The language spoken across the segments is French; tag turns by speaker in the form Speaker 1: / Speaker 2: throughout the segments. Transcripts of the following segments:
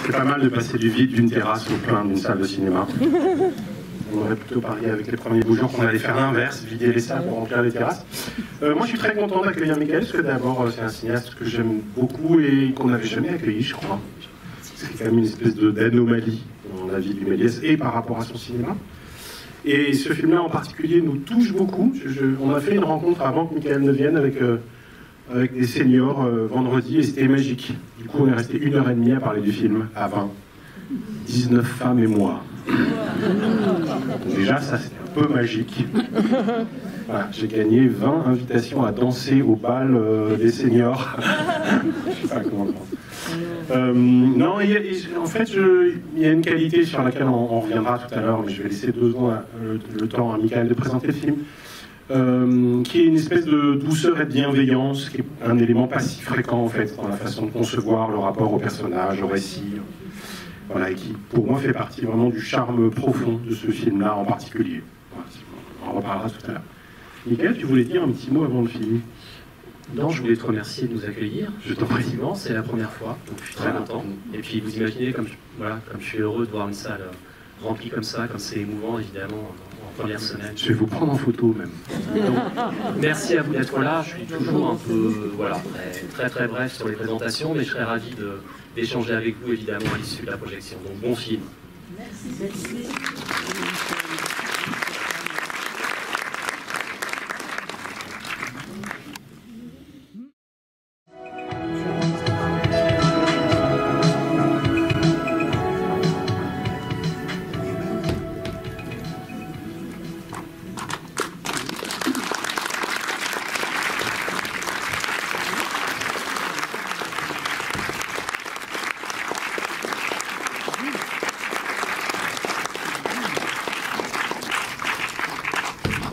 Speaker 1: C'est pas mal de passer du vide d'une terrasse au plein d'une salle de cinéma. On aurait plutôt parié avec les premiers beaux jours qu'on allait faire l'inverse, vider les salles pour remplir les terrasses. Moi, je suis très content d'accueillir Michael, parce que d'abord, c'est un cinéaste que j'aime beaucoup et qu'on n'avait jamais accueilli, je crois. C'est quand même une espèce d'anomalie dans la vie du Méliès et par rapport à son cinéma. Et ce film-là en particulier nous touche beaucoup. On a fait une rencontre avant que Michael ne vienne avec des seniors vendredi et c'était magique. Du coup, on est resté 1h30 à parler du film à 20. 19 femmes et moi. Déjà, ça c'était un peu magique. Voilà, j'ai gagné 20 invitations à danser au bal des seniors. Je sais pas comment prendre. Non, en fait, il y a une qualité sur laquelle on reviendra tout à l'heure, mais je vais laisser 2 secondes le temps à Michael de présenter le film, qui est une espèce de douceur et de bienveillance, qui est un élément pas si fréquent en fait dans la façon de concevoir le rapport au personnage, au récit. Voilà, et qui, pour moi, fait partie vraiment du charme profond de ce film-là en particulier. Voilà, on en reparlera tout à l'heure. Michael, tu voulais dire un petit mot avant le film?
Speaker 2: Non, je voulais te remercier de nous accueillir.
Speaker 1: Je t'en prie.
Speaker 2: C'est la première fois, donc je suis très content. Et puis vous imaginez comme je suis heureux de voir une salle remplie comme ça, comme c'est émouvant évidemment en première semaine.
Speaker 1: Je vais vous prendre en photo même.
Speaker 2: Donc, merci à vous d'être là. Je suis toujours un peu très bref sur les présentations, mais je serais ravi d'échanger avec vous évidemment à l'issue de la projection. Donc bon film.
Speaker 3: Merci.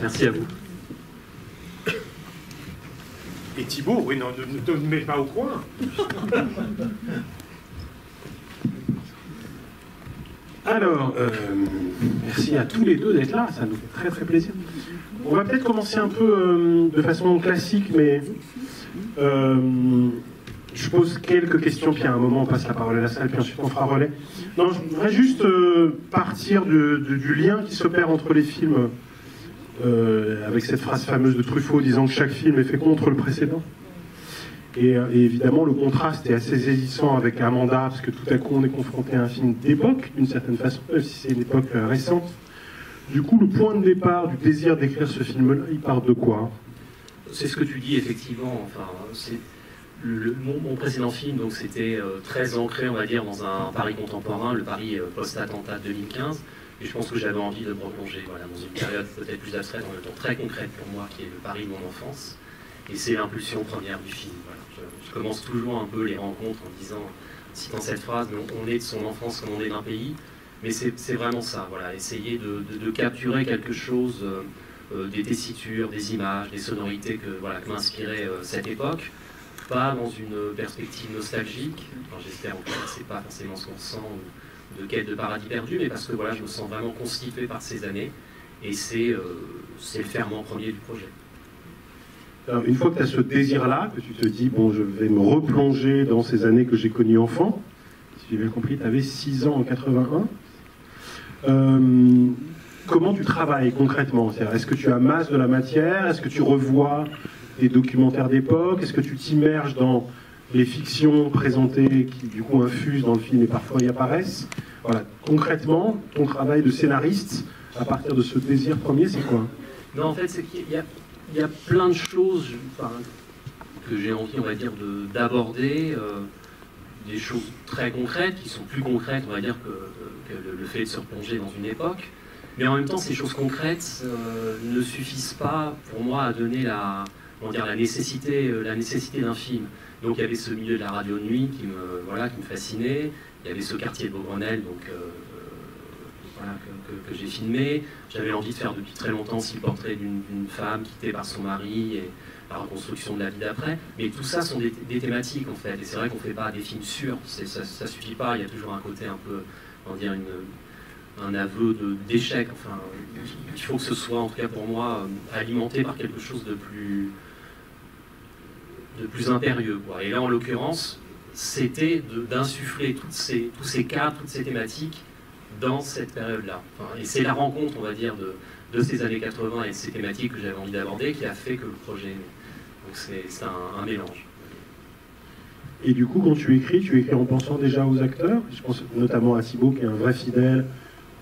Speaker 2: Merci à vous.
Speaker 1: Et Thibaut, oui, non, ne te mets pas au coin. Alors, merci à tous les deux d'être là, ça nous fait très plaisir. On va peut-être commencer un peu de façon classique, mais je pose quelques questions, puis à un moment on passe la parole à la salle, puis ensuite on fera relais. Non, je voudrais juste partir du lien qui s'opère entre les films, avec cette phrase fameuse de Truffaut disant que chaque film est fait contre le précédent. Et évidemment, le contraste est assez saisissant avec Amanda, parce que tout à coup, on est confronté à un film d'époque, d'une certaine façon, même si c'est une époque récente. Du coup, le point de départ du désir d'écrire ce film-là, il part de quoi?
Speaker 2: C'est ce que tu dis, effectivement. Enfin, mon précédent film, donc c'était très ancré, on va dire, dans un Paris contemporain, le Paris post-attentat 2015. Et je pense que j'avais envie de me replonger dans une période peut-être plus abstraite, en même temps très concrète pour moi, qui est le Paris de mon enfance. Et c'est l'impulsion première du film. Voilà. Je commence toujours un peu les rencontres en disant, citant cette phrase, on est de son enfance comme on est d'un pays. Mais c'est vraiment ça, voilà, essayer de capturer quelque chose, des tessitures, des images, des sonorités que m'inspirait cette époque. Pas dans une perspective nostalgique, enfin, j'espère en tout cas que c'est pas forcément ce qu'on ressent, de quête de paradis perdu, mais parce que voilà, je me sens vraiment constitué par ces années, et c'est le ferment premier du projet.
Speaker 1: Alors, une fois que tu as ce désir-là, que tu te dis, bon, je vais me replonger dans ces années que j'ai connues enfant, si j'ai bien compris, tu avais 6 ans en 81, comment tu travailles concrètement? Est-ce que tu amasses de la matière? Est-ce que tu revois des documentaires d'époque? Est-ce que tu t'immerges dans les fictions présentées qui du coup infusent dans le film et parfois y apparaissent? Voilà, concrètement, ton travail de scénariste, à partir de ce désir premier, c'est quoi?
Speaker 2: Non, en fait, c'est qu'il y a plein de choses que j'ai envie, on va dire, d'aborder, des choses très concrètes, qui sont plus concrètes, on va dire, que le fait de se replonger dans une époque. Mais en même temps, ces choses concrètes ne suffisent pas, pour moi, à donner la nécessité d'un film. Donc il y avait ce milieu de la radio de nuit qui me fascinait, il y avait ce quartier de Beaugrenelle que j'ai filmé. J'avais envie de faire depuis très longtemps aussi le portrait d'une femme quittée par son mari et la reconstruction de la vie d'après. Mais tout ça sont des thématiques en fait, et c'est vrai qu'on ne fait pas des films sûrs, ça suffit pas, il y a toujours un côté un peu, on va dire, un aveu d'échec. Enfin, il faut que ce soit, en tout cas pour moi, alimenté par quelque chose de plus impérieux, quoi. Et là, en l'occurrence, c'était d'insuffler tous ces cadres, toutes ces thématiques dans cette période-là. Enfin, et c'est la rencontre, on va dire, de ces années 80 et de ces thématiques que j'avais envie d'aborder qui a fait que le projet est né. Donc c'est un mélange.
Speaker 1: Et du coup, quand tu écris en pensant déjà aux acteurs. Je pense notamment à Thibaut, qui est un vrai fidèle,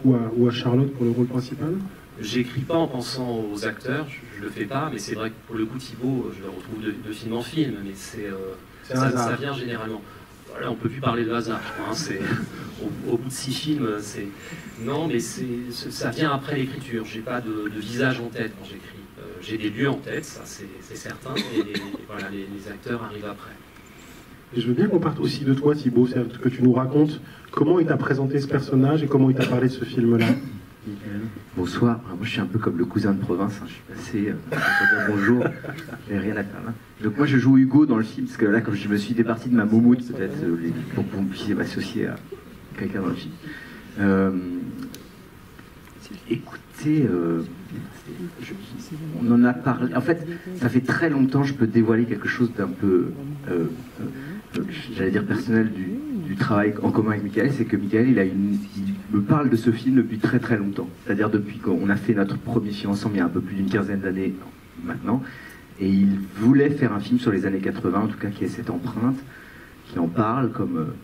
Speaker 1: ou à Charlotte pour le rôle principal.
Speaker 2: J'écris pas en pensant aux acteurs, je le fais pas, mais c'est vrai que pour le coup, Thibaut, je le retrouve de film en film, mais ça vient généralement. Voilà, on peut plus parler de hasard, je crois, hein, au bout de 6 films, non, mais ça vient après l'écriture. J'ai pas de visage en tête quand j'écris. J'ai des lieux en tête, ça c'est certain, et voilà, les acteurs arrivent après.
Speaker 1: Et je veux bien qu'on parte aussi de toi, Thibaut, que tu nous racontes comment il t'a présenté ce personnage et comment il t'a parlé de ce film-là.
Speaker 4: Bonsoir, moi je suis un peu comme le cousin de province, hein. Je suis passé pour dire bonjour, j'ai rien à faire. Hein. Donc moi je joue Hugo dans le film, parce que là comme je me suis départi de ma moumoute, peut-être pour que vous puissiez m'associer à quelqu'un dans le film. Écoutez, on en a parlé, en fait ça fait très longtemps, je peux dévoiler quelque chose d'un peu, j'allais dire personnel du travail en commun avec Michael, c'est que Michael il me parle de ce film depuis très très longtemps. C'est-à-dire depuis qu'on a fait notre premier film ensemble il y a un peu plus d'une quinzaine d'années maintenant. Et il voulait faire un film sur les années 80, en tout cas qui ait cette empreinte, qui en parle comme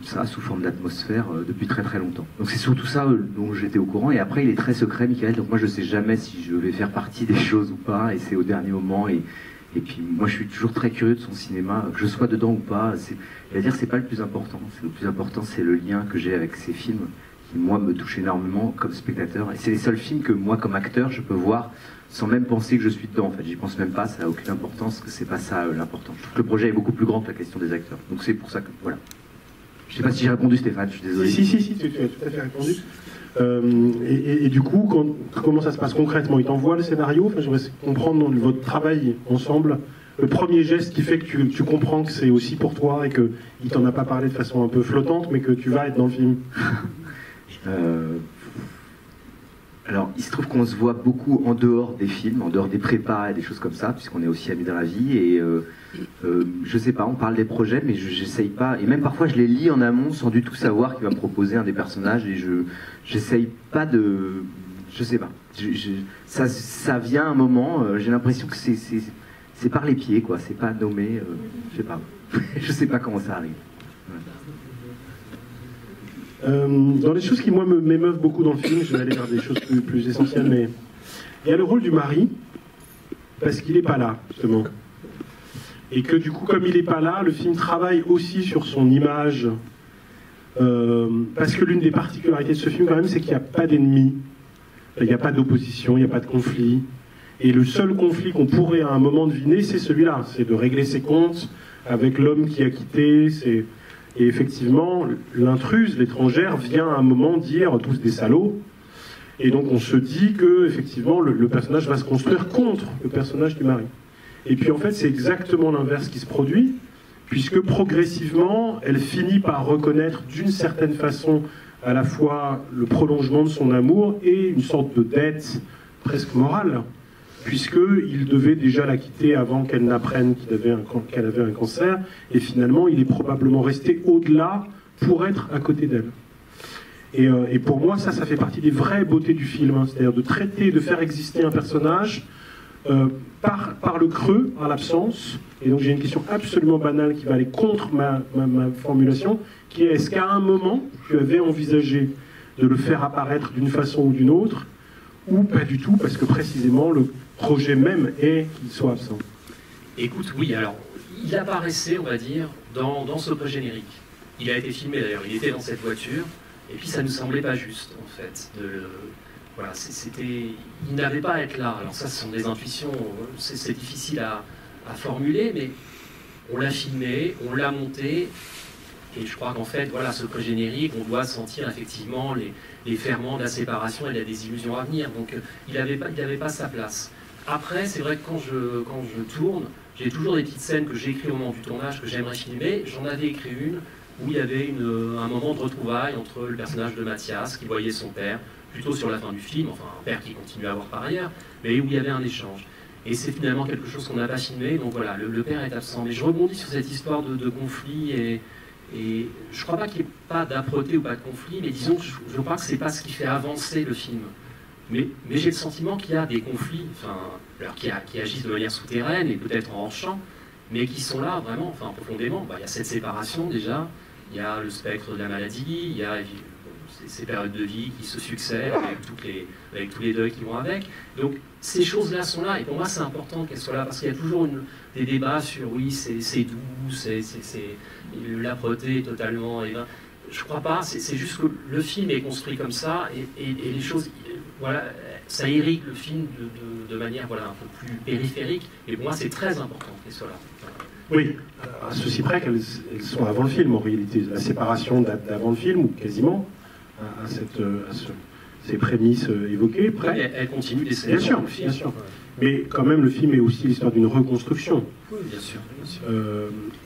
Speaker 4: ça, sous forme d'atmosphère, depuis très très longtemps. Donc c'est surtout ça dont j'étais au courant. Et après il est très secret, Michael, donc moi je sais jamais si je vais faire partie des choses ou pas, et c'est au dernier moment. Et puis moi je suis toujours très curieux de son cinéma, que je sois dedans ou pas, c'est pas le plus important. Le plus important c'est le lien que j'ai avec ces films qui moi me touchent énormément comme spectateur. Et c'est les seuls films que moi comme acteur je peux voir sans même penser que je suis dedans. En fait j'y pense même pas, ça n'a aucune importance, que c'est pas ça l'important. Je trouve que le projet est beaucoup plus grand que la question des acteurs. Donc c'est pour ça que voilà. Je sais pas si j'ai répondu Stéphane, je suis désolé.
Speaker 1: Si, tu as tout à fait répondu. Et du coup, comment ça se passe concrètement? Il t'envoie le scénario, enfin, j'aimerais comprendre dans votre travail ensemble, le premier geste qui fait que tu comprends que c'est aussi pour toi et qu'il ne t'en a pas parlé de façon un peu flottante, mais que tu vas être dans le film.
Speaker 4: Alors, il se trouve qu'on se voit beaucoup en dehors des films, en dehors des prépas et des choses comme ça, puisqu'on est aussi amis dans la vie. Et je sais pas, on parle des projets, mais j'essaye pas. Et même parfois, je les lis en amont sans du tout savoir qu'il va me proposer un des personnages. Et j'essaye pas de. Je sais pas. Ça vient un moment, j'ai l'impression que c'est par les pieds, quoi. C'est pas nommé. Je sais pas. Je sais pas comment ça arrive.
Speaker 1: Dans les choses qui, moi, m'émeuvent beaucoup dans le film, je vais aller vers des choses plus essentielles, mais il y a le rôle du mari, parce qu'il n'est pas là, justement. Et que, du coup, comme il n'est pas là, le film travaille aussi sur son image, parce que l'une des particularités de ce film, quand même, c'est qu'il n'y a pas d'ennemis, il n'y a pas d'opposition, il n'y a pas de conflit. Et le seul conflit qu'on pourrait, à un moment deviner, c'est celui-là, c'est de régler ses comptes avec l'homme qui a quitté, Et effectivement, l'intruse, l'étrangère, vient à un moment dire tous des salauds. Et donc on se dit que effectivement le personnage va se construire contre le personnage du mari. Et puis en fait c'est exactement l'inverse qui se produit, puisque progressivement elle finit par reconnaître d'une certaine façon à la fois le prolongement de son amour et une sorte de dette presque morale, puisqu'il devait déjà la quitter avant qu'elle n'apprenne qu'elle avait un cancer, et finalement il est probablement resté au-delà pour être à côté d'elle. Et pour moi ça fait partie des vraies beautés du film, hein, c'est-à-dire de traiter, de faire exister un personnage par le creux, par l'absence. Et donc j'ai une question absolument banale qui va aller contre ma formulation, qui est: est-ce qu'à un moment tu avais envisagé de le faire apparaître d'une façon ou d'une autre, ou pas du tout, parce que précisément le projet même est qu'il soit absent?
Speaker 2: Écoute, oui, alors, il apparaissait, on va dire, dans ce pré-générique. Il a été filmé d'ailleurs, il était dans cette voiture, et puis ça ne nous semblait pas juste, en fait. Voilà, il n'avait pas à être là. Alors ça, ce sont des intuitions, c'est difficile à formuler, mais on l'a filmé, on l'a monté, et je crois qu'en fait, voilà, ce pré-générique, on doit sentir effectivement les ferments de la séparation et de la désillusion à venir. Donc il n'avait pas sa place. Après, c'est vrai que quand je tourne, j'ai toujours des petites scènes que j'ai écrites au moment du tournage que j'aimerais filmer. J'en avais écrit une où il y avait un moment de retrouvailles entre le personnage de Mathias qui voyait son père, plutôt sur la fin du film, enfin un père qui continue à voir par ailleurs, mais où il y avait un échange. Et c'est finalement quelque chose qu'on n'a pas filmé, donc voilà, le père est absent. Mais je rebondis sur cette histoire de conflit, et je ne crois pas qu'il n'y ait pas d'âpreté ou pas de conflit, mais disons que je crois que ce n'est pas ce qui fait avancer le film. Mais j'ai le sentiment qu'il y a des conflits, enfin, alors qui agissent de manière souterraine et peut-être en hors-champ, mais qui sont là vraiment, enfin, profondément. Il y a cette séparation déjà, il y a le spectre de la maladie, il y a ces périodes de vie qui se succèdent avec tous les deuils qui vont avec. Donc ces choses-là sont là, et pour moi c'est important qu'elles soient là, parce qu'il y a toujours des débats sur oui, c'est doux, l'âpreté totalement. Et ben, je crois pas, c'est juste que le film est construit comme ça, et les choses, voilà, ça irrigue le film de manière voilà, un peu plus périphérique, et pour moi c'est très important qu'elles soient là.
Speaker 1: Oui, à ceci près qu'elles sont avant le film en réalité. La séparation date d'avant le film, ou quasiment, à ces prémices évoquées.
Speaker 2: Elle continue d'essayer.
Speaker 1: Bien sûr, bien sûr. Mais quand même, le film est aussi l'histoire d'une reconstruction.
Speaker 2: Oui, bien sûr. Bien sûr.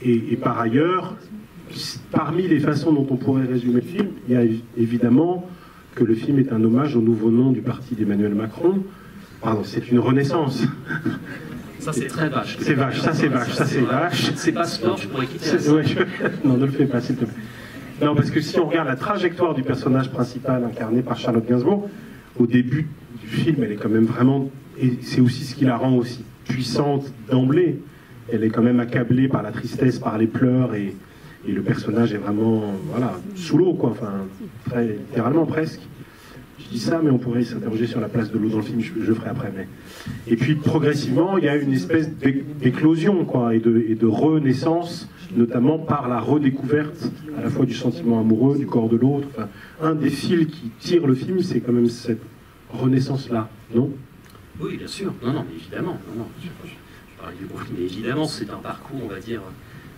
Speaker 1: Et par ailleurs, parmi les façons dont on pourrait résumer le film, il y a évidemment que le film est un hommage au nouveau nom du parti d'Emmanuel Macron. Pardon, c'est une renaissance.
Speaker 2: Ça, c'est très vache.
Speaker 1: C'est vache, ça c'est vache, ça c'est vache.
Speaker 2: C'est pas sport, je pourrais quitter ça.
Speaker 1: Ouais, non, ne le fais pas, s'il te plaît. Non, parce que si on regarde la trajectoire du personnage principal incarné par Charlotte Gainsbourg, au début du film, elle est quand même vraiment... Et c'est aussi ce qui la rend aussi puissante d'emblée. Elle est quand même accablée par la tristesse, par les pleurs, et le personnage est vraiment, voilà, sous l'eau, quoi. Enfin, très littéralement, presque. Je dis ça, mais on pourrait s'interroger sur la place de l'eau dans le film, je le ferai après. Mais... Et puis, progressivement, il y a une espèce d'éclosion, quoi, et de renaissance, notamment par la redécouverte à la fois du sentiment amoureux, du corps de l'autre. Enfin, un des fils qui tire le film, c'est quand même cette renaissance-là, non?
Speaker 2: Oui, bien sûr. Non, mais évidemment. Non, je parlais du conflit, mais évidemment, c'est un parcours, on va dire,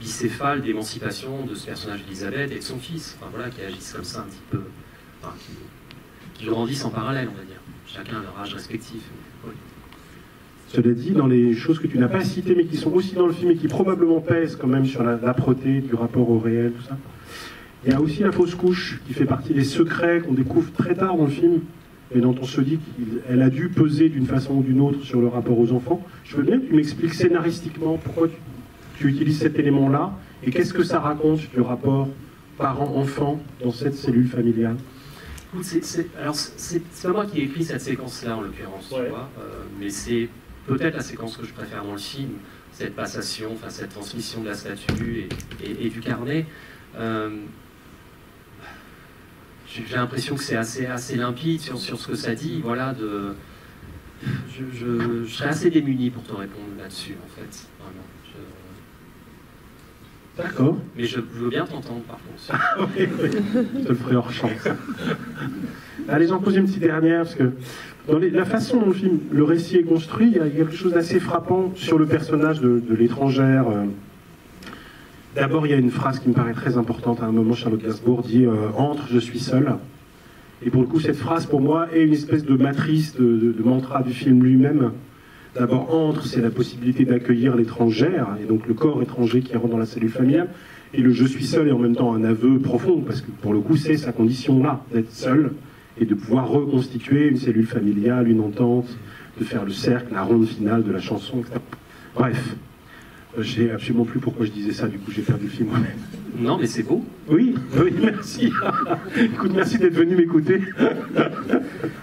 Speaker 2: bicéphale d'émancipation de ce personnage d'Elisabeth et de son fils, enfin, voilà, qui agissent comme ça un petit peu, enfin, qui grandissent en parallèle, on va dire, chacun à leur âge respectif. Oui.
Speaker 1: Cela dit, dans les choses que tu n'as pas citées, mais qui sont aussi dans le film et qui probablement pèsent quand même sur l'âpreté du rapport au réel, tout ça, il y a aussi la fausse couche, qui fait partie des secrets qu'on découvre très tard dans le film, et dont on se dit qu'elle a dû peser d'une façon ou d'une autre sur le rapport aux enfants. Je veux bien que tu m'expliques scénaristiquement pourquoi tu utilises cet élément-là, et qu'est-ce que ça raconte du rapport parent-enfant dans cette cellule familiale.
Speaker 2: Alors, c'est pas moi qui ai écrit cette séquence-là, en l'occurrence,
Speaker 1: ouais.
Speaker 2: Tu vois, mais c'est peut-être la séquence que je préfère dans le film, cette passation, enfin cette transmission de la statue et du carnet. J'ai l'impression que c'est assez limpide sur ce que ça dit. Voilà, je serais assez démuni pour te répondre là-dessus, en fait. Vraiment.
Speaker 1: D'accord.
Speaker 2: Mais je veux bien t'entendre, par contre.
Speaker 1: Oui, je te le ferai hors champ. Allez, j'en pose une petite dernière, parce que dans la façon dont le film, le récit est construit, il y a quelque chose d'assez frappant sur le personnage de l'étrangère. D'abord, il y a une phrase qui me paraît très importante. À un moment, Charlotte Gainsbourg dit « Entre, je suis seule ». Et pour le coup, cette phrase, pour moi, est une espèce de matrice, de mantra du film lui-même. D'abord, entre, c'est la possibilité d'accueillir l'étrangère, et donc le corps étranger qui rentre dans la cellule familiale. Et le « je suis seul » est en même temps un aveu profond, parce que pour le coup, c'est sa condition-là, d'être seul, et de pouvoir reconstituer une cellule familiale, une entente, de faire le cercle, la ronde finale de la chanson, etc. Bref. Je n'ai absolument plus pourquoi je disais ça, du coup j'ai perdu le film moi-même.
Speaker 2: Non, mais c'est beau.
Speaker 1: Oui, merci. Écoute, merci d'être venu m'écouter.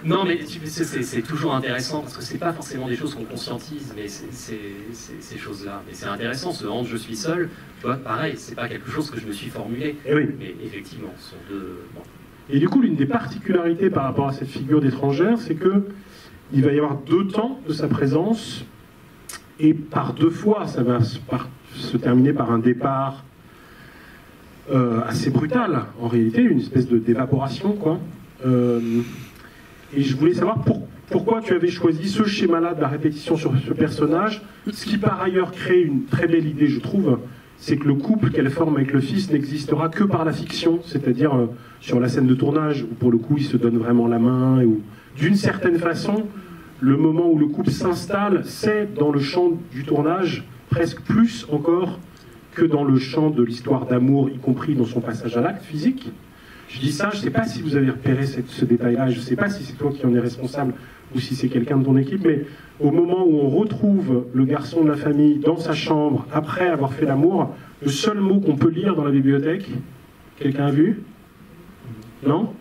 Speaker 2: Non, mais c'est toujours intéressant, parce que c'est pas forcément des choses qu'on conscientise, mais ces choses-là. Mais c'est intéressant, ce « entre, je suis seul », tu vois, pareil, c'est pas quelque chose que je me suis formulé.
Speaker 1: Et oui.
Speaker 2: Mais effectivement, ce sont deux... Bon.
Speaker 1: Et du coup, l'une des particularités par rapport à cette figure d'étrangère, c'est que il va y avoir 2 temps de sa présence. Et par 2 fois, ça va se terminer par un départ assez brutal, en réalité, une espèce d'évaporation, quoi. Et je voulais savoir pourquoi tu avais choisi ce schéma-là de la répétition sur ce personnage, ce qui par ailleurs crée une très belle idée, je trouve, c'est que le couple qu'elle forme avec le fils n'existera que par la fiction, c'est-à-dire sur la scène de tournage, où pour le coup, ils se donnent vraiment la main, et où, d'une certaine façon, le moment où le couple s'installe, c'est dans le champ du tournage, presque plus encore que dans le champ de l'histoire d'amour, y compris dans son passage à l'acte physique. Je dis ça, je ne sais pas si vous avez repéré ce détail-là, je ne sais pas si c'est toi qui en es responsable ou si c'est quelqu'un de ton équipe, mais au moment où on retrouve le garçon de la famille dans sa chambre, après avoir fait l'amour, le seul mot qu'on peut lire dans la bibliothèque, quelqu'un a vu? Non?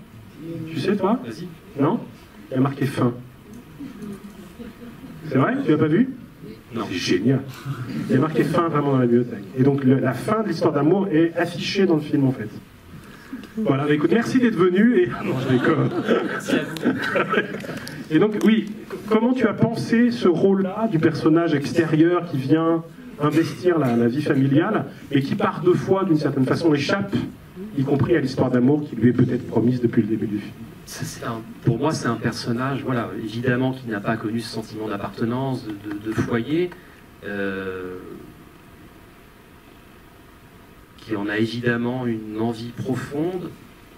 Speaker 1: Tu sais, toi?
Speaker 2: Vas-y.
Speaker 1: Non? Il y a marqué fin. C'est vrai? Tu l'as pas vu?
Speaker 2: Non.
Speaker 1: C'est génial. Il y a marqué fin vraiment dans la bibliothèque. Et donc la fin de l'histoire d'amour est affichée dans le film en fait. Voilà, écoute, merci d'être venu et... Non, je déconne.
Speaker 2: Merci à vous.
Speaker 1: Et donc, oui, comment tu as pensé ce rôle-là du personnage extérieur qui vient investir la vie familiale et qui par deux fois, d'une certaine façon, échappe, y compris à l'histoire d'amour qui lui est peut-être promise depuis le début du film?
Speaker 2: Pour moi, c'est un personnage, voilà, évidemment, qui n'a pas connu ce sentiment d'appartenance, de foyer, qui en a évidemment une envie profonde,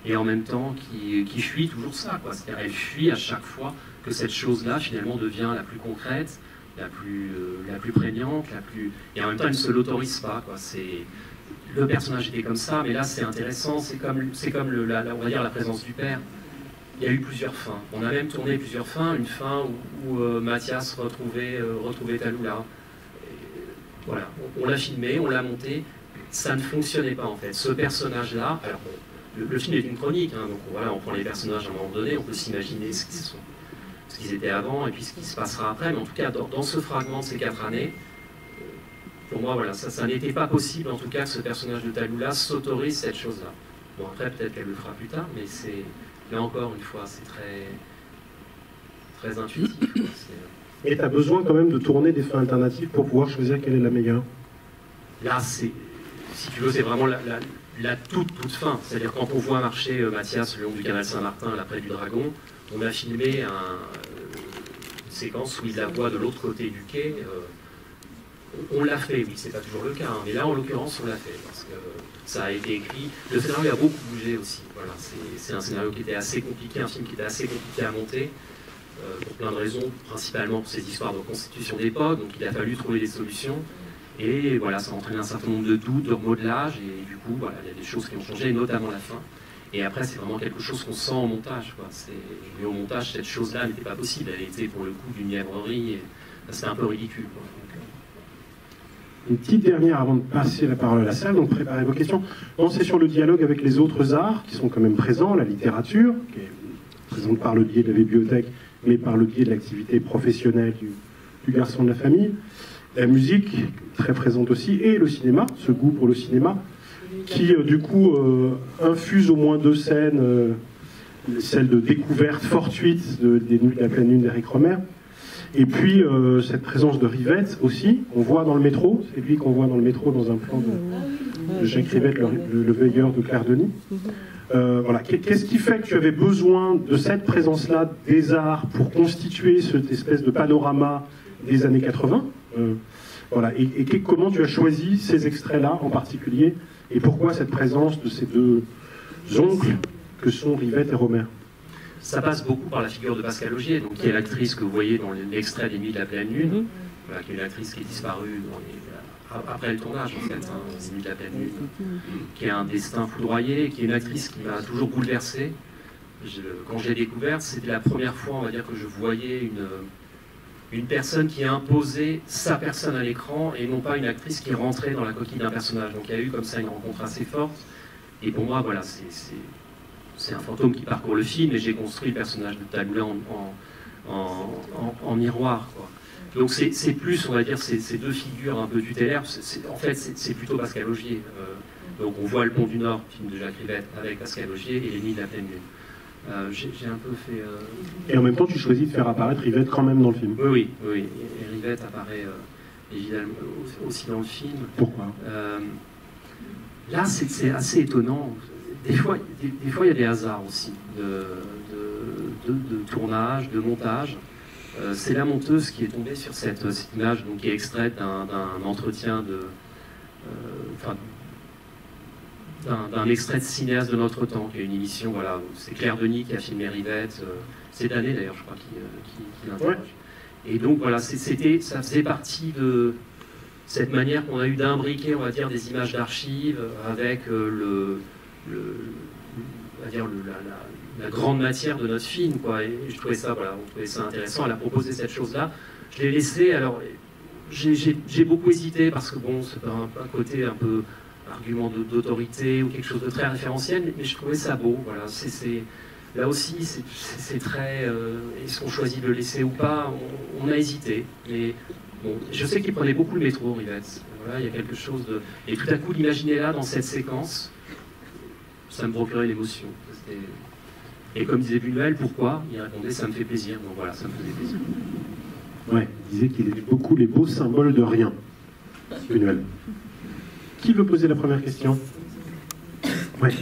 Speaker 2: et en même temps qui fuit toujours ça, quoi. C'est-à-dire, elle fuit à chaque fois que cette chose-là, finalement, devient la plus concrète, la plus prégnante, et en même temps, elle ne se l'autorise pas, quoi. Le personnage était comme ça, mais là, c'est intéressant, c'est comme on va dire, la présence du père. Il y a eu plusieurs fins. On a même tourné plusieurs fins. Une fin où Mathias retrouvait Tallulah. Voilà, on l'a filmé, on l'a monté. Ça ne fonctionnait pas en fait. Ce personnage-là, alors le film est une chronique, hein, donc voilà, on prend les personnages à un moment donné, on peut s'imaginer ce qu'ils étaient avant et puis ce qui se passera après. Mais en tout cas, dans ce fragment de ces 4 années, pour moi, voilà, ça n'était pas possible en tout cas que ce personnage de Tallulah s'autorise cette chose-là. Bon, après, peut-être qu'elle le fera plus tard, mais c'est... Là encore, une fois, c'est très intuitif.
Speaker 1: Et tu as besoin quand même de tourner des fins alternatives pour pouvoir choisir quelle est la meilleure?
Speaker 2: Là, si tu veux, c'est vraiment la toute fin. C'est-à-dire quand on voit marcher Mathias le long du canal Saint-Martin, là près du Dragon, on a filmé une séquence où il la voit de l'autre côté du quai. On l'a fait, oui, c'est pas toujours le cas, hein, mais là, en l'occurrence, on l'a fait, parce que ça a été écrit. Le scénario a beaucoup bougé aussi. Voilà, c'est un scénario qui était assez compliqué, un film qui était assez compliqué à monter, pour plein de raisons, principalement pour ces histoires de constitution d'époque, donc il a fallu trouver des solutions. Et voilà, ça a entraîné un certain nombre de doutes, de remodelage, et du coup, voilà, il y a des choses qui ont changé, notamment la fin. Et après, c'est vraiment quelque chose qu'on sent au montage, quoi. Mais au montage, cette chose-là n'était pas possible. Elle était, pour le coup, d'une mièvrerie, et c'était un peu ridicule, quoi.
Speaker 1: Une petite dernière avant de passer la parole à la salle, donc préparez vos questions. Non, c'est sur le dialogue avec les autres arts qui sont quand même présents, la littérature, qui est présente par le biais de la bibliothèque, mais par le biais de l'activité professionnelle du garçon de la famille. La musique, très présente aussi, et le cinéma, ce goût pour le cinéma, qui du coup infuse au moins 2 scènes, celle de découverte fortuite des Nuits de la pleine lune d'Éric Rohmer, et puis cette présence de Rivette aussi, qu'on voit dans le métro, c'est lui qu'on voit dans le métro dans un plan de Jacques Rivette, le veilleur de Claire Denis. Voilà. Qu'est-ce qui fait que tu avais besoin de cette présence-là des arts pour constituer cette espèce de panorama des années 80 voilà. Et comment tu as choisi ces extraits-là en particulier, et pourquoi cette présence de ces 2 oncles que sont Rivette et Rohmer?
Speaker 2: Ça passe beaucoup par la figure de Pascal Augier, donc, qui est l'actrice que vous voyez dans l'extrait des Nuits de la pleine lune, voilà, qui est une actrice qui est disparue après le tournage, en fait, hein, des Nuits de la pleine lune, qui a un destin foudroyé, qui est une actrice qui m'a toujours bouleversé. Quand je l'ai découverte, c'était la première fois, on va dire, que je voyais une personne qui imposait sa personne à l'écran, et non pas une actrice qui rentrait dans la coquille d'un personnage. Donc il y a eu comme ça une rencontre assez forte, et pour moi, voilà, c'est un fantôme qui parcourt le film, et j'ai construit le personnage de Tallulah en miroir, quoi. Donc c'est plus, on va dire, ces 2 figures un peu tutélaires. En fait, c'est plutôt Pascal Augier. Donc on voit Le Pont du Nord, film de Jacques Rivette, avec Pascal Augier, et Les Nuits de la pleine lune. J'ai un peu fait...
Speaker 1: Et en même temps, tu choisis de faire apparaître Rivette quand même dans le film.
Speaker 2: Oui. Et Rivette apparaît évidemment aussi dans le film.
Speaker 1: Pourquoi?
Speaker 2: Là, c'est assez étonnant. Des fois, il y a des hasards aussi de tournage, de montage. C'est la monteuse qui est tombée sur cette image, donc, qui est extraite d'un entretien d'un extrait de Cinéaste de notre temps, qui est une émission, voilà, c'est Claire Denis qui a filmé Rivette, cette année d'ailleurs, je crois, qui l'interroge. Ouais. Et donc voilà, ça faisait partie de cette manière qu'on a eu d'imbriquer, on va dire, des images d'archives avec va dire, la grande matière de notre film, quoi. Et je trouvais ça, voilà, on trouvait ça intéressant. Elle a proposé cette chose-là. Je l'ai laissé. Alors, j'ai beaucoup hésité parce que bon, c'est un côté un peu argument d'autorité ou quelque chose de très référentiel, mais je trouvais ça beau. Voilà, là aussi, c'est très. Est-ce qu'on choisit de le laisser ou pas? On a hésité, mais bon, je sais qu'il prenait beaucoup le métro, Rivette. Voilà, il y a quelque chose de. Et tout à coup, l'imaginer là dans cette séquence, ça me procurait une émotion. Et comme disait Buñuel, pourquoi? Il répondait, ça me fait plaisir. Donc voilà, ça me faisait plaisir.
Speaker 1: Ouais, il disait qu'il aimait beaucoup les beaux symboles de rien. Buñuel. Qui veut poser la première question? Ouais.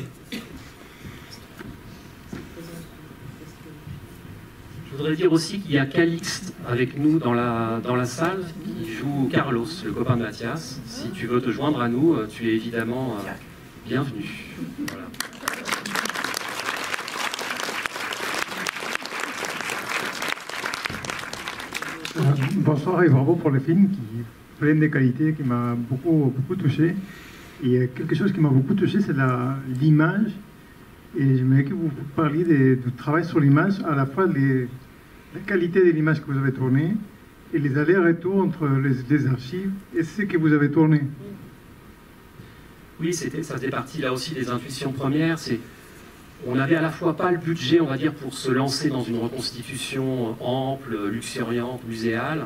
Speaker 2: Je voudrais dire aussi qu'il y a Calixte avec nous dans la salle, qui joue Carlos, le copain de Mathias. Si tu veux te joindre à nous, tu es évidemment bienvenu. Voilà.
Speaker 5: Bonsoir et bravo pour le film qui est plein de qualités, qui m'a beaucoup touché. Et quelque chose qui m'a beaucoup touché, c'est l'image. Et j'aimerais que vous parliez du travail sur l'image, à la fois la qualité de l'image que vous avez tournée et les allers-retours entre les archives et ce que vous avez tourné.
Speaker 2: Oui, ça faisait partie là aussi des intuitions premières. On n'avait à la fois pas le budget, on va dire, pour se lancer dans une reconstitution ample, luxuriante, muséale,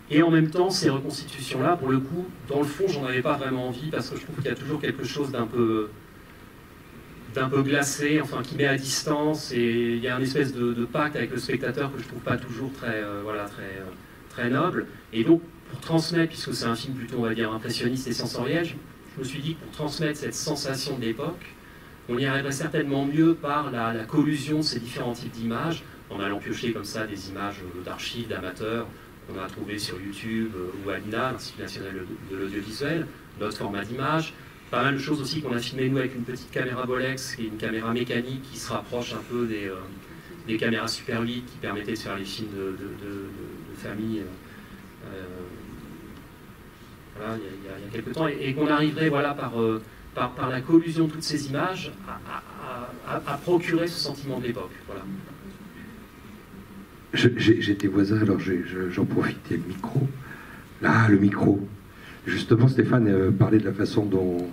Speaker 2: et en même temps, ces reconstitutions-là, pour le coup, dans le fond, j'en avais pas vraiment envie, parce que je trouve qu'il y a toujours quelque chose d'un peu glacé, enfin, qui met à distance, et il y a une espèce de pacte avec le spectateur que je trouve pas toujours très noble. Et donc, pour transmettre, puisque c'est un film plutôt, on va dire, impressionniste et sensoriel, je me suis dit que pour transmettre cette sensation de l'époque, on y arriverait certainement mieux par la collusion de ces différents types d'images, en allant piocher comme ça des images d'archives, d'amateurs, qu'on a trouvées sur YouTube ou à l'INA, l'Institut national de l'audiovisuel, d'autres formats d'images. Pas mal de choses aussi qu'on a filmées, nous, avec une petite caméra Bolex, qui est une caméra mécanique qui se rapproche un peu des caméras Super 8 qui permettaient de faire les films de famille. Voilà, il y a quelques temps, et qu'on arriverait, voilà, par la collusion de toutes ces images à procurer ce sentiment de l'époque. Voilà.
Speaker 6: J'étais voisin, alors j'en profitais, le micro. Là, le micro. Justement, Stéphane parlait de la façon dont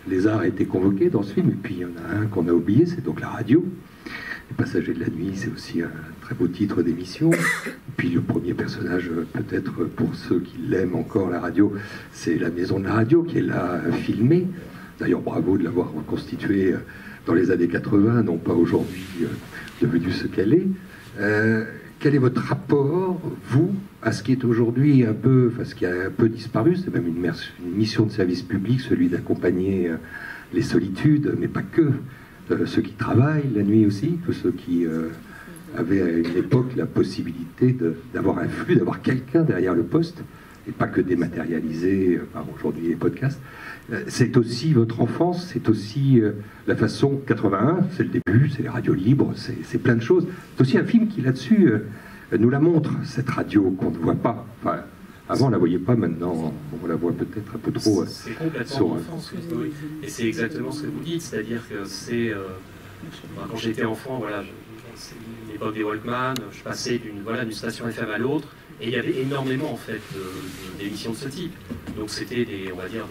Speaker 6: les arts étaient convoqués dans ce film, et puis il y en a un qu'on a oublié, c'est donc la radio. Les Passagers de la nuit, c'est aussi un très beau titre d'émission. Puis le premier personnage, peut-être pour ceux qui l'aiment encore, la radio, c'est la maison de la radio qui est là filmée. D'ailleurs, bravo de l'avoir reconstituée dans les années 80, non pas aujourd'hui devenue ce qu'elle est. Quel est votre rapport, vous, à ce qui est aujourd'hui un peu, enfin ce qui a un peu disparu, c'est même une mission de service public, celui d'accompagner les solitudes, mais pas que. Ceux qui travaillent la nuit aussi, que ceux qui avaient à une époque la possibilité d'avoir un flux, d'avoir quelqu'un derrière le poste, et pas que dématérialisé par aujourd'hui les podcasts. C'est aussi votre enfance, c'est aussi la façon 81, c'est le début, c'est les radios libres, c'est plein de choses. C'est aussi un film qui là-dessus nous la montre, cette radio qu'on ne voit pas. Enfin, avant on la voyait pas, maintenant on la voit peut-être un peu trop.
Speaker 2: C'est complètement enfance, oui. Et c'est exactement ce que vous dites, c'est-à-dire que c'est quand j'étais enfant, voilà, c'est l'époque des Walkman, je passais d'une station FM à l'autre, et il y avait énormément en fait d'émissions de ce type. Donc c'était on va dire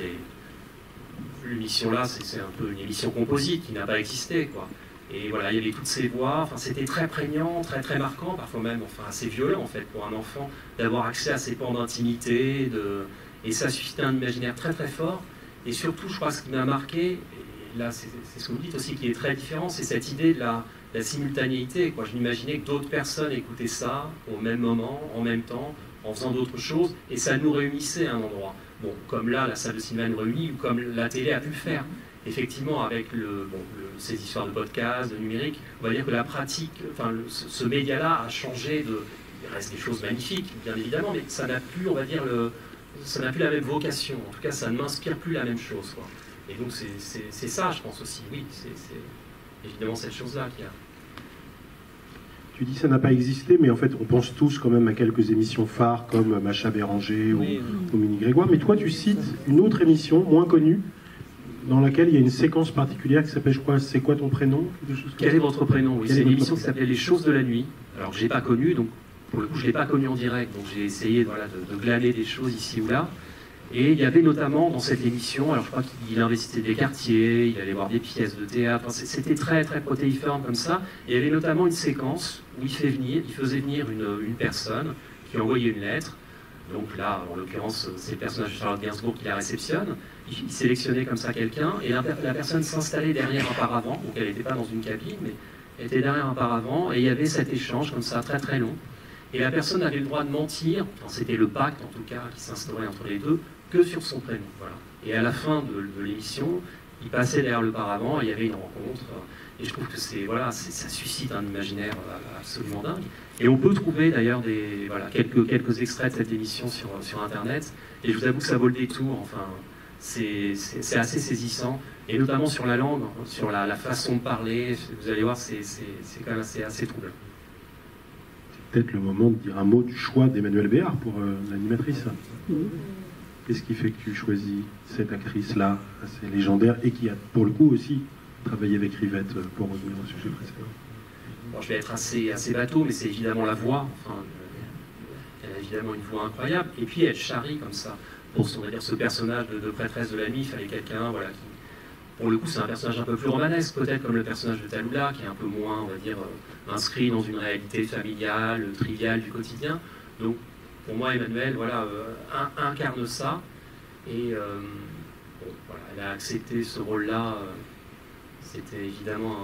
Speaker 2: l'émission là, c'est un peu une émission composite qui n'a pas existé, quoi. Et voilà, il y avait toutes ces voix, enfin, c'était très prégnant, très très marquant, parfois même assez violent en fait pour un enfant d'avoir accès à ces pans d'intimité, et ça suscitait un imaginaire très très fort. Et surtout, je crois, ce qui m'a marqué, et là c'est ce que vous dites aussi qui est très différent, c'est cette idée de la simultanéité, quoi. Je m'imaginais que d'autres personnes écoutaient ça au même moment, en même temps, en faisant d'autres choses, et ça nous réunissait à un endroit. Bon, comme là, la salle de cinéma nous réunit, ou comme la télé a pu le faire. Effectivement, avec ces histoires de podcast, de numérique, on va dire que la pratique, enfin, ce média-là a changé il reste des choses magnifiques, bien évidemment, mais ça n'a plus, on va dire, ça n'a plus la même vocation. En tout cas, ça ne m'inspire plus la même chose, quoi. Et donc, c'est ça, je pense aussi. Oui, c'est évidemment cette chose-là qu'il y a.
Speaker 1: Tu dis ça n'a pas existé, mais en fait, on pense tous quand même à quelques émissions phares comme Macha Béranger ou Mini Grégoire. Mais toi, tu cites une autre émission moins connue dans laquelle il y a une séquence particulière qui s'appelle, je crois, C'est quoi ton prénom?
Speaker 2: Quel est votre prénom? Oui, c'est une émission qui s'appelait Les choses de la nuit. Alors que je n'ai pas connu, donc pour le coup je ne l'ai pas connu en direct, donc j'ai essayé voilà, de glaner des choses ici ou là. Et il y avait notamment dans cette émission, alors je crois qu'il investissait des quartiers, il allait voir des pièces de théâtre, enfin, c'était très très protéiforme comme ça. Et il y avait notamment une séquence où il faisait venir une personne qui envoyait une lettre. Donc là, en l'occurrence, c'est le personnage de Charlotte Gainsbourg qui la réceptionne. Il sélectionnait comme ça quelqu'un, et la personne s'installait derrière un paravent, donc elle n'était pas dans une cabine, mais elle était derrière un paravent, et il y avait cet échange comme ça, très très long. Et la personne avait le droit de mentir, enfin, c'était le pacte en tout cas qui s'instaurait entre les deux, que sur son prénom. Voilà. Et à la fin de l'émission, il passait derrière le paravent, et il y avait une rencontre. Et je trouve que ça suscite un imaginaire absolument dingue. Et on peut trouver d'ailleurs quelques extraits de cette émission sur Internet. Et je vous avoue que ça vaut le détour. Enfin, c'est assez saisissant. Et notamment sur la langue, sur la façon de parler. Vous allez voir, c'est quand même assez troublant.
Speaker 1: C'est peut-être le moment de dire un mot du choix d'Emmanuelle Béard pour l'animatrice. Qu'est-ce qui fait que tu choisis cette actrice-là, assez légendaire, et qui a pour le coup aussi travaillé avec Rivette, pour revenir au sujet précédent?
Speaker 2: Bon, je vais être assez bateau, mais c'est évidemment la voix. Enfin, elle a évidemment une voix incroyable. Et puis elle charrie comme ça. Pour on va dire, ce personnage de prêtresse de la nuit, il fallait quelqu'un voilà, qui, pour le coup, c'est un personnage un peu plus romanesque, peut-être comme le personnage de Tallulah, qui est un peu moins, on va dire, inscrit dans une réalité familiale, triviale du quotidien. Donc, pour moi, Emmanuelle, voilà, incarne ça. Et bon, voilà, elle a accepté ce rôle-là. C'était évidemment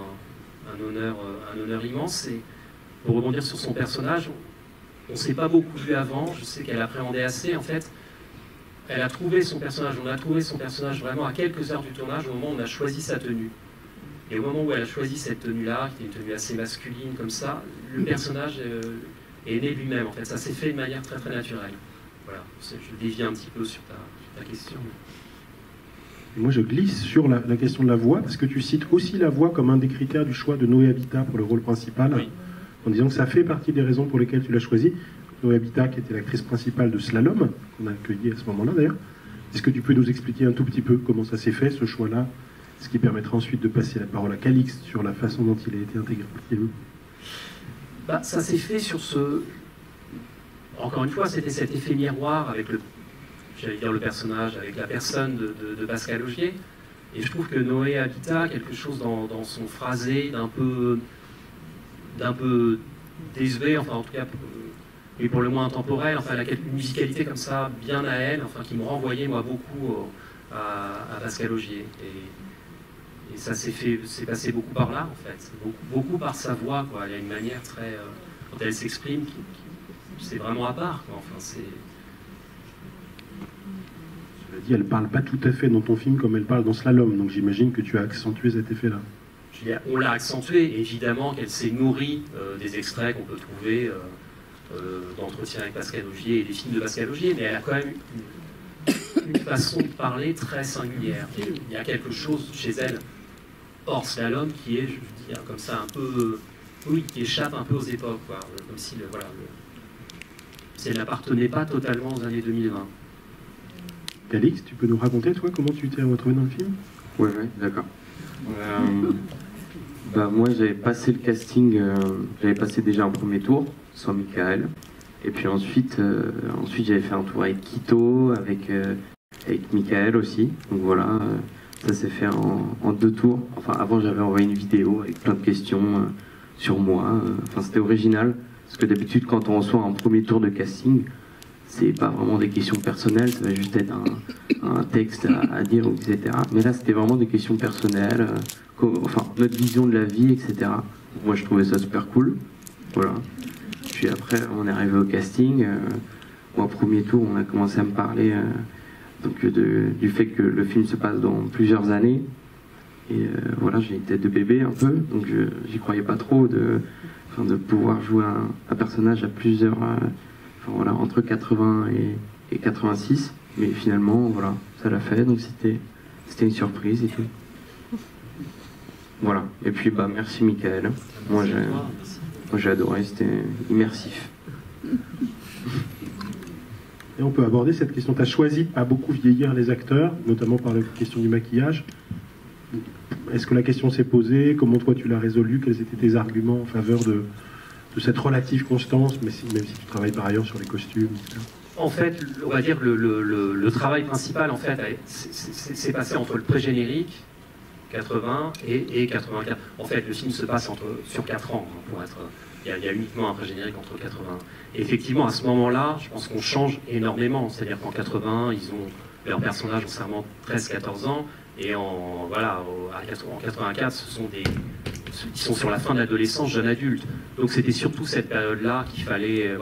Speaker 2: un honneur immense. Et pour rebondir sur son personnage, on ne s'est pas beaucoup vu avant. Je sais qu'elle appréhendait assez. En fait, elle a trouvé son personnage. On a trouvé son personnage vraiment à quelques heures du tournage, au moment où on a choisi sa tenue. Et au moment où elle a choisi cette tenue-là, qui était une tenue assez masculine comme ça, le personnage est né lui-même. En fait, ça s'est fait de manière très très naturelle. Voilà. Je dévie un petit peu sur ta question.
Speaker 1: Et moi, je glisse sur la question de la voix, parce que tu cites aussi la voix comme un des critères du choix de Noé Habitat pour le rôle principal, oui. En disant que ça fait partie des raisons pour lesquelles tu l'as choisi. Noé Habitat, qui était l'actrice principale de Slalom, qu'on a accueilli à ce moment-là d'ailleurs. Est-ce que tu peux nous expliquer un tout petit peu comment ça s'est fait, ce choix-là, ce qui permettra ensuite de passer la parole à Calixte sur la façon dont il a été intégré?
Speaker 2: Ça s'est fait sur ce... Encore une fois, c'était cet effet miroir avec le personnage, avec la personne de Pascal Augier. Et je trouve que Noé Habitat, quelque chose dans son phrasé d'un peu désuet, enfin en tout cas, et pour le moins intemporel, enfin elle a une musicalité comme ça, bien à elle, enfin qui me renvoyait moi beaucoup à Pascal Augier. Et ça c'est passé beaucoup par là en fait, beaucoup par sa voix, quoi. Elle a une manière très, quand elle s'exprime, c'est vraiment à part, quoi. Enfin c'est...
Speaker 1: Tu l'as dit, elle parle pas tout à fait dans ton film comme elle parle dans Slalom, donc j'imagine que tu as accentué cet effet-là.
Speaker 2: On l'a accentué, évidemment qu'elle s'est nourrie des extraits qu'on peut trouver d'entretien avec Pascal Augier et des films de Pascal Augier, mais elle a quand même une façon de parler très singulière. Et il y a quelque chose chez elle, hors Slalom, qui est, je veux dire, comme ça, un peu... Oui, qui échappe un peu aux époques, quoi. Comme si, si elle n'appartenait pas totalement aux années 2020.
Speaker 1: Calixte, tu peux nous raconter, toi, comment tu t'es retrouvé dans le film?
Speaker 7: Oui, d'accord. Moi, j'avais passé le casting, j'avais passé déjà un premier tour, sans Michael. Et puis ensuite j'avais fait un tour avec Quito, avec Michael aussi. Donc voilà, ça s'est fait en 2 tours. Enfin, avant, j'avais envoyé une vidéo avec plein de questions sur moi. Enfin, c'était original. Parce que d'habitude, quand on reçoit un premier tour de casting, c'est pas vraiment des questions personnelles, ça va juste être un texte à dire, etc. Mais là, c'était vraiment des questions personnelles, enfin, notre vision de la vie, etc. Moi, je trouvais ça super cool. Voilà. Puis après, on est arrivé au casting. Au premier tour, on a commencé à me parler du fait que le film se passe dans plusieurs années. Et voilà, j'ai une tête de bébé un peu, donc j'y croyais pas trop de pouvoir jouer un personnage à plusieurs... voilà, entre 80 et 86, mais finalement, voilà, ça l'a fait, donc c'était une surprise et tout. Voilà, et puis merci Michael, moi j'ai adoré, c'était immersif.
Speaker 1: Et on peut aborder cette question, tu as choisi de pas beaucoup vieillir les acteurs, notamment par la question du maquillage. Est-ce que la question s'est posée? Comment toi tu l'as résolue? Quels étaient tes arguments en faveur de cette relative constance, même si tu travailles par ailleurs sur les costumes, etc.
Speaker 2: En fait, on va dire le travail principal, en fait, c'est passé entre le pré-générique, 80, et 84. En fait, le film se passe sur 4 ans, pour être... Il y a uniquement un pré-générique entre 80. Et effectivement, à ce moment-là, je pense qu'on change énormément. C'est-à-dire qu'en 80, leurs personnages ont seulement 13-14 ans, et en 84, ils sont sur la fin de l'adolescence, jeunes adultes. Donc c'était surtout cette période-là qu'il fallait...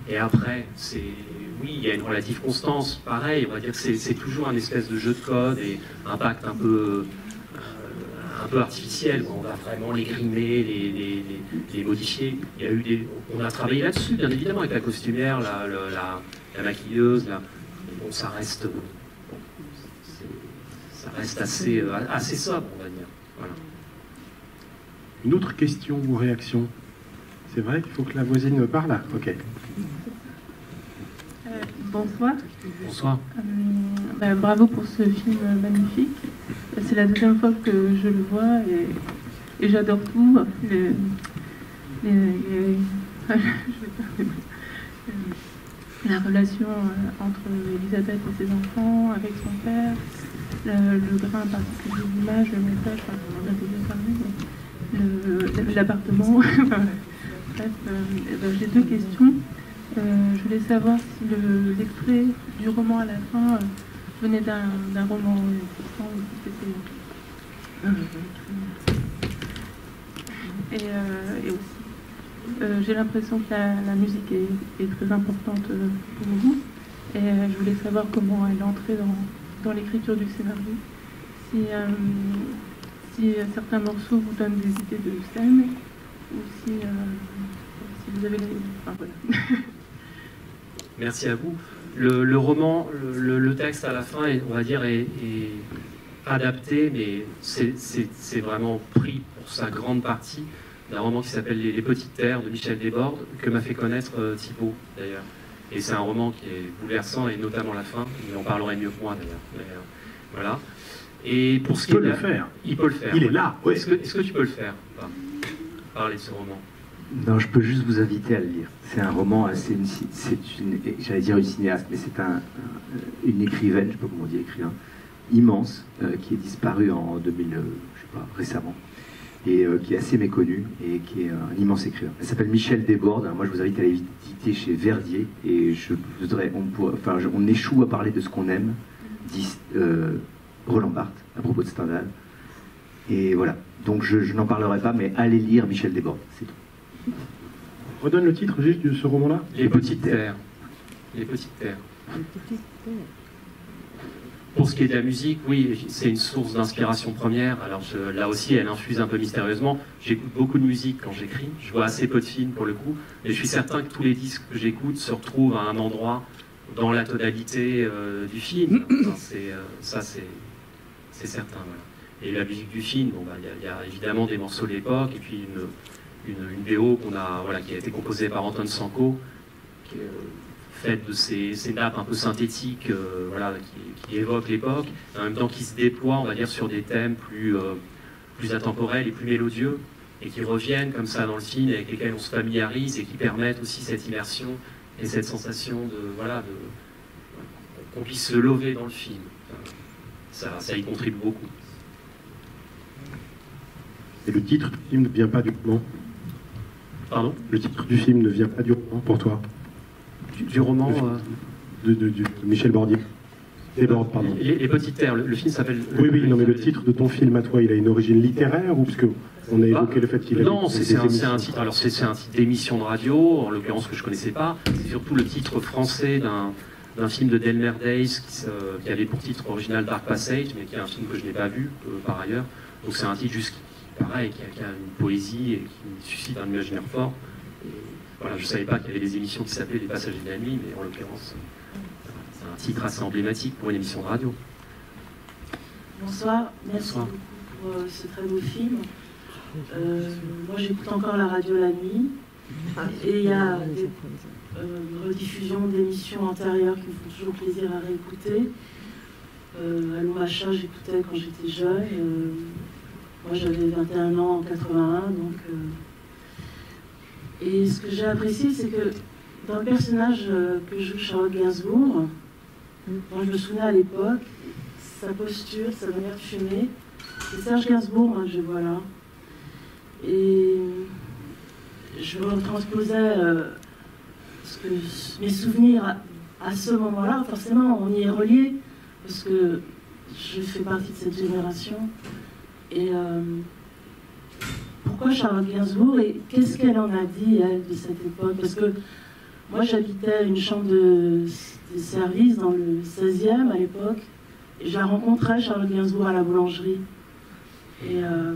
Speaker 2: Et après, oui, il y a une relative constance. Pareil, on va dire que c'est toujours un espèce de jeu de code et un pacte un peu artificiel. On va vraiment les grimer, les modifier. On a travaillé là-dessus, bien évidemment, avec la costumière, la maquilleuse. Bon, ça reste assez sobre, on va dire. Voilà.
Speaker 1: Une autre question ou réaction? C'est vrai qu'il faut que la voisine me parle? Ok.
Speaker 8: Bonsoir.
Speaker 2: Bonsoir.
Speaker 8: Bravo pour ce film magnifique. C'est la deuxième fois que je le vois et j'adore tout. La relation entre Elisabeth et ses enfants, avec son père, le grain particulier de l'image, le message, on a déjà parlé, l'appartement. Bref, j'ai 2 questions. Je voulais savoir si l'extrait du roman à la fin venait d'un roman existant ou si c'était... Et aussi, j'ai l'impression que la musique est très importante pour vous. Et je voulais savoir comment elle est entrée dans l'écriture du scénario. Si certains morceaux vous donnent des idées de scène, ou si vous avez les... Enfin, voilà.
Speaker 2: Merci à vous. Le roman, le texte à la fin, on va dire, est adapté, mais c'est vraiment pris pour sa grande partie d'un roman qui s'appelle Les Petites Terres de Michel Desbordes, que m'a fait connaître Thibaut, d'ailleurs. Et c'est un roman qui est bouleversant, et notamment la fin. Il en parlerait mieux que moi, d'ailleurs. Voilà. Et pour ce qui est
Speaker 1: le faire.
Speaker 2: Il peut le faire.
Speaker 1: Il est là. Oui.
Speaker 2: Est-ce que tu peux le faire? Parler de ce roman.
Speaker 4: Non, je peux juste vous inviter à le lire. C'est un roman assez... J'allais dire une cinéaste, mais c'est une écrivaine, je ne sais pas comment on dit écrivain, immense, qui est disparue en 2000, je sais pas, récemment, et qui est assez méconnue, et qui est un immense écrivain. Elle s'appelle Michel Desbordes. Alors moi, je vous invite à l'éditer chez Verdier, et on échoue à parler de ce qu'on aime, dit Roland Barthes, à propos de Stendhal. Et voilà. Donc je n'en parlerai pas, mais allez lire Michel Desbordes, c'est tout.
Speaker 1: Redonne le titre juste de ce roman-là.
Speaker 2: Les Petites Terres. Les Petites Terres. Pour ce qui est de la musique, oui, c'est une source d'inspiration première. Alors là aussi, elle infuse un peu mystérieusement. J'écoute beaucoup de musique quand j'écris. Je vois assez peu de films pour le coup. Et je suis certain que tous les disques que j'écoute se retrouvent à un endroit dans la tonalité du film. Enfin, c'est certain. Voilà. Et la musique du film, il y a évidemment des morceaux de l'époque, et puis une BO qui a été composée par Anton Sanko, qui est faite de ces nappes un peu synthétiques, qui évoquent l'époque, et en même temps qui se déploient, on va dire, sur des thèmes plus intemporels et plus mélodieux, et qui reviennent comme ça dans le film, avec lesquels on se familiarise, et qui permettent aussi cette immersion et cette sensation qu'on puisse se lever dans le film. Ça y contribue beaucoup.
Speaker 1: Et le titre du film ne vient pas du roman?
Speaker 2: Pardon?
Speaker 1: Le titre du film ne vient pas du roman pour toi?
Speaker 2: Du roman
Speaker 1: de Michel Bordier. Desbordes, pardon.
Speaker 2: Les Petites Terres, le film s'appelle...
Speaker 1: Oui, non, mais le titre de ton film à toi, il a une origine littéraire, ou parce qu'on a évoqué le fait qu'il a...
Speaker 2: Non, c'est un titre. Alors c'est un titre d'émission de radio, en l'occurrence que je ne connaissais pas. C'est surtout le titre français d'un film de Delmer Days qui avait pour titre original Dark Passage, mais qui est un film que je n'ai pas vu par ailleurs. Donc c'est un titre juste pareil, qui a une poésie et qui suscite un imaginaire fort. Et voilà, je ne savais pas qu'il y avait des émissions qui s'appelaient Les Passagers de la Nuit, mais en l'occurrence, c'est un titre assez emblématique pour une émission de radio.
Speaker 3: Bonsoir, merci beaucoup pour ce très beau film. Moi, j'écoute encore la radio la nuit, et il y a des rediffusions d'émissions antérieures qui me font toujours plaisir à réécouter. Allô Machin, j'écoutais quand j'étais jeune. Moi, j'avais 21 ans en 81, donc... Et ce que j'ai apprécié, c'est que dans le personnage que joue Charlotte Gainsbourg, dont je me souvenais à l'époque, sa posture, sa manière de fumer, c'est Serge Gainsbourg que je vois là. Et je retransposais mes souvenirs à ce moment-là. Forcément, on y est relié, parce que je fais partie de cette génération. Et pourquoi Charlotte Gainsbourg et qu'est-ce qu'elle en a dit, elle, de cette époque? Parce que moi, j'habitais une chambre de service dans le 16e à l'époque, et je la rencontrais, Charlotte Gainsbourg, à la boulangerie. Et là,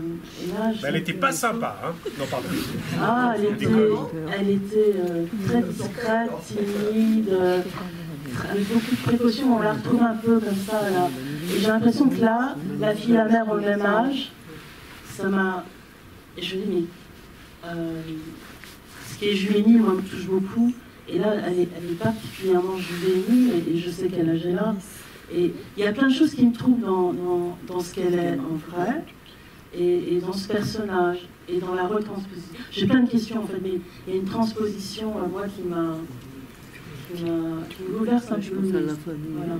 Speaker 9: elle n'était pas sympa, hein? Non, pardon.
Speaker 3: Ah, elle était très discrète, timide, avec beaucoup de précautions. On la retrouve un peu comme ça, là. Et j'ai l'impression que là, la fille et la mère ont le même âge. Ça m'a... Et je me dis, mais... ce qui est juvénile, moi, me touche beaucoup. Et là, elle est particulièrement juvénile, et je sais quel âge elle a. Et il y a plein de choses qui me trouvent dans ce qu'elle est en vrai, et dans ce personnage, et dans la retransposition. J'ai plein de questions, en fait, mais il y a une transposition, moi, qui me bouleverse un peu. Voilà.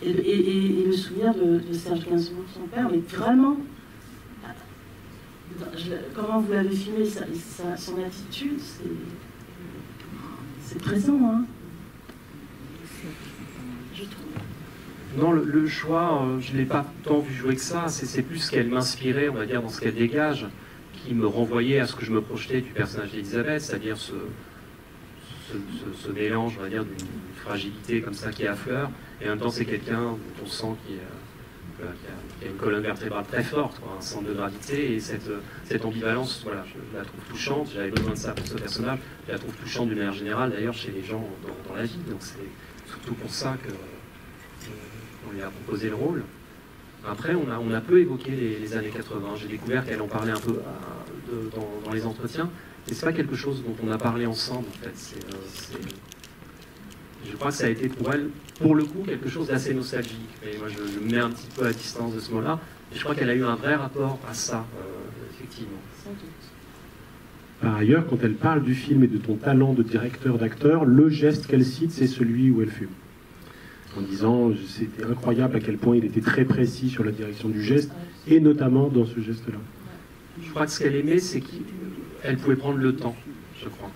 Speaker 3: Et le souvenir de Serge Gainsbourg, son père, mais vraiment... Comment vous l'avez filmé, son attitude, c'est présent, hein, je trouve.
Speaker 2: Non, le choix, je ne l'ai pas tant vu jouer que ça, c'est plus ce qu'elle m'inspirait, on va dire, dans ce qu'elle dégage, qui me renvoyait à ce que je me projetais du personnage d'Elisabeth, c'est-à-dire ce mélange, on va dire, d'une fragilité comme ça qui affleure, et en même temps c'est quelqu'un dont on sent qu'il y a une colonne vertébrale très forte, quoi, un centre de gravité, et cette ambivalence, voilà, je la trouve touchante. J'avais besoin de ça pour ce personnage. Je la trouve touchante d'une manière générale, d'ailleurs, chez les gens dans la vie. Donc c'est surtout pour ça qu'on lui a proposé le rôle. Après, on a peu évoqué les années 80. J'ai découvert qu'elle en parlait un peu dans les entretiens. Et c'est pas quelque chose dont on a parlé ensemble, en fait. Je crois que ça a été pour elle, pour le coup, quelque chose d'assez nostalgique. Et moi, je me mets un petit peu à distance de ce mot-là. Et je crois qu'elle a eu un vrai rapport à ça, effectivement.
Speaker 1: Par ailleurs, quand elle parle du film et de ton talent de directeur, d'acteur, le geste qu'elle cite, c'est celui où elle fume. En disant, c'était incroyable à quel point il était très précis sur la direction du geste, et notamment dans ce geste-là.
Speaker 2: Je crois que ce qu'elle aimait, c'est qu'elle pouvait prendre le temps, je crois.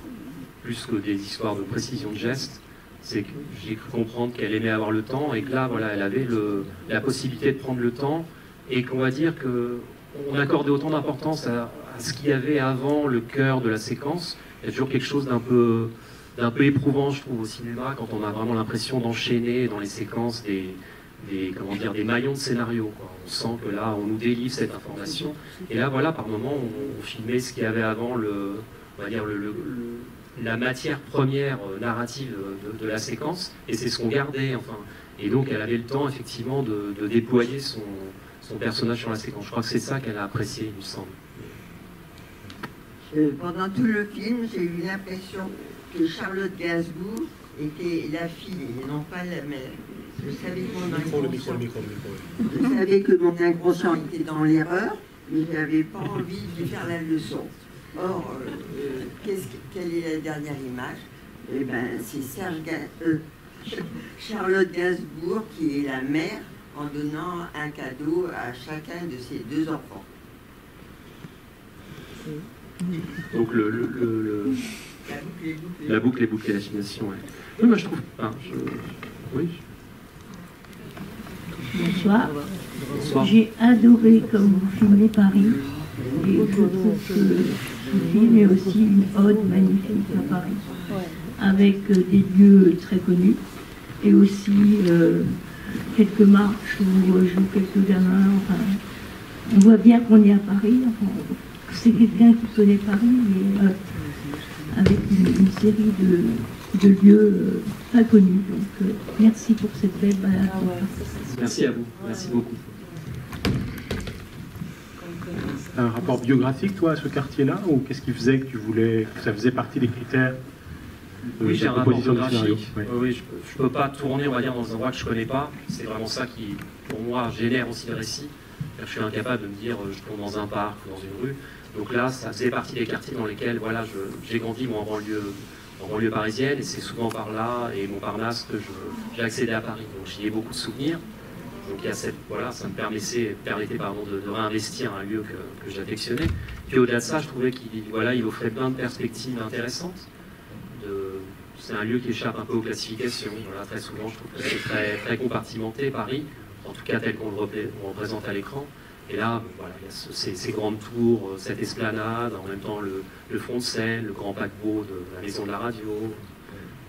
Speaker 2: Plus que des histoires de précision de geste. C'est que j'ai cru comprendre qu'elle aimait avoir le temps, et que là, voilà, elle avait la possibilité de prendre le temps, et qu'on va dire qu'on accordait autant d'importance à ce qu'il y avait avant le cœur de la séquence. Il y a toujours quelque chose d'un peu éprouvant, je trouve, au cinéma, quand on a vraiment l'impression d'enchaîner dans les séquences des maillons de scénario, quoi. On sent que là, on nous délivre cette information. Et là, voilà, par moments, on filmait ce qu'il y avait avant on va dire la matière première narrative de la séquence, et c'est ce qu'on gardait, enfin. Et donc, elle avait le temps, effectivement, de déployer son personnage sur la séquence. Je crois que c'est ça qu'elle a apprécié, il me semble.
Speaker 10: Pendant tout le film, j'ai eu l'impression que Charlotte Gainsbourg était la fille et non pas la mère. Je savais que mon inconscient était dans l'erreur, mais je n'avais pas envie de lui faire la leçon. Or, quelle est la dernière image? Eh ben, c'est Charlotte Gainsbourg qui est la mère en donnant un cadeau à chacun de ses deux enfants.
Speaker 2: Donc la boucle est bouclée, la finition. Ouais. Oui, moi je trouve. Oui.
Speaker 11: Bonsoir. Bonsoir. J'ai adoré comme vous filmez Paris. Et je trouve que ce film est aussi une ode magnifique à Paris, avec des lieux très connus, et aussi quelques marches où jouent quelques gamins. Enfin, on voit bien qu'on est à Paris. Enfin, c'est quelqu'un qui connaît Paris, mais avec une série de lieux pas connus. Donc merci pour cette belle balade.
Speaker 2: Merci à vous, merci beaucoup.
Speaker 1: Un rapport biographique, toi, à ce quartier-là, ou qu'est-ce qui faisait que ça faisait partie des critères
Speaker 2: Oui, j'ai un rapport biographique.
Speaker 1: Ouais.
Speaker 2: Oui, je ne peux pas tourner, on va dire, dans un endroit que je ne connais pas. C'est vraiment ça qui pour moi, génère aussi le récit. Je suis incapable de me dire, je tourne dans un parc ou dans une rue. Donc là, ça faisait partie des quartiers dans lesquels voilà, j'ai grandi, moi, en banlieue parisienne, et c'est souvent par là, et Montparnasse, que j'ai accédé à Paris. Donc j'y ai beaucoup de souvenirs. Donc il y a ça me permettait de réinvestir un lieu que j'affectionnais. Puis au-delà de ça, je trouvais qu'il offrait plein de perspectives intéressantes. C'est un lieu qui échappe un peu aux classifications. Voilà, très souvent, je trouve que c'est très, très compartimenté, Paris, en tout cas tel qu'on le représente à l'écran. Et là, voilà, il y a ces grandes tours, cette esplanade, en même temps le front de Seine, le grand paquebot de la maison de la radio,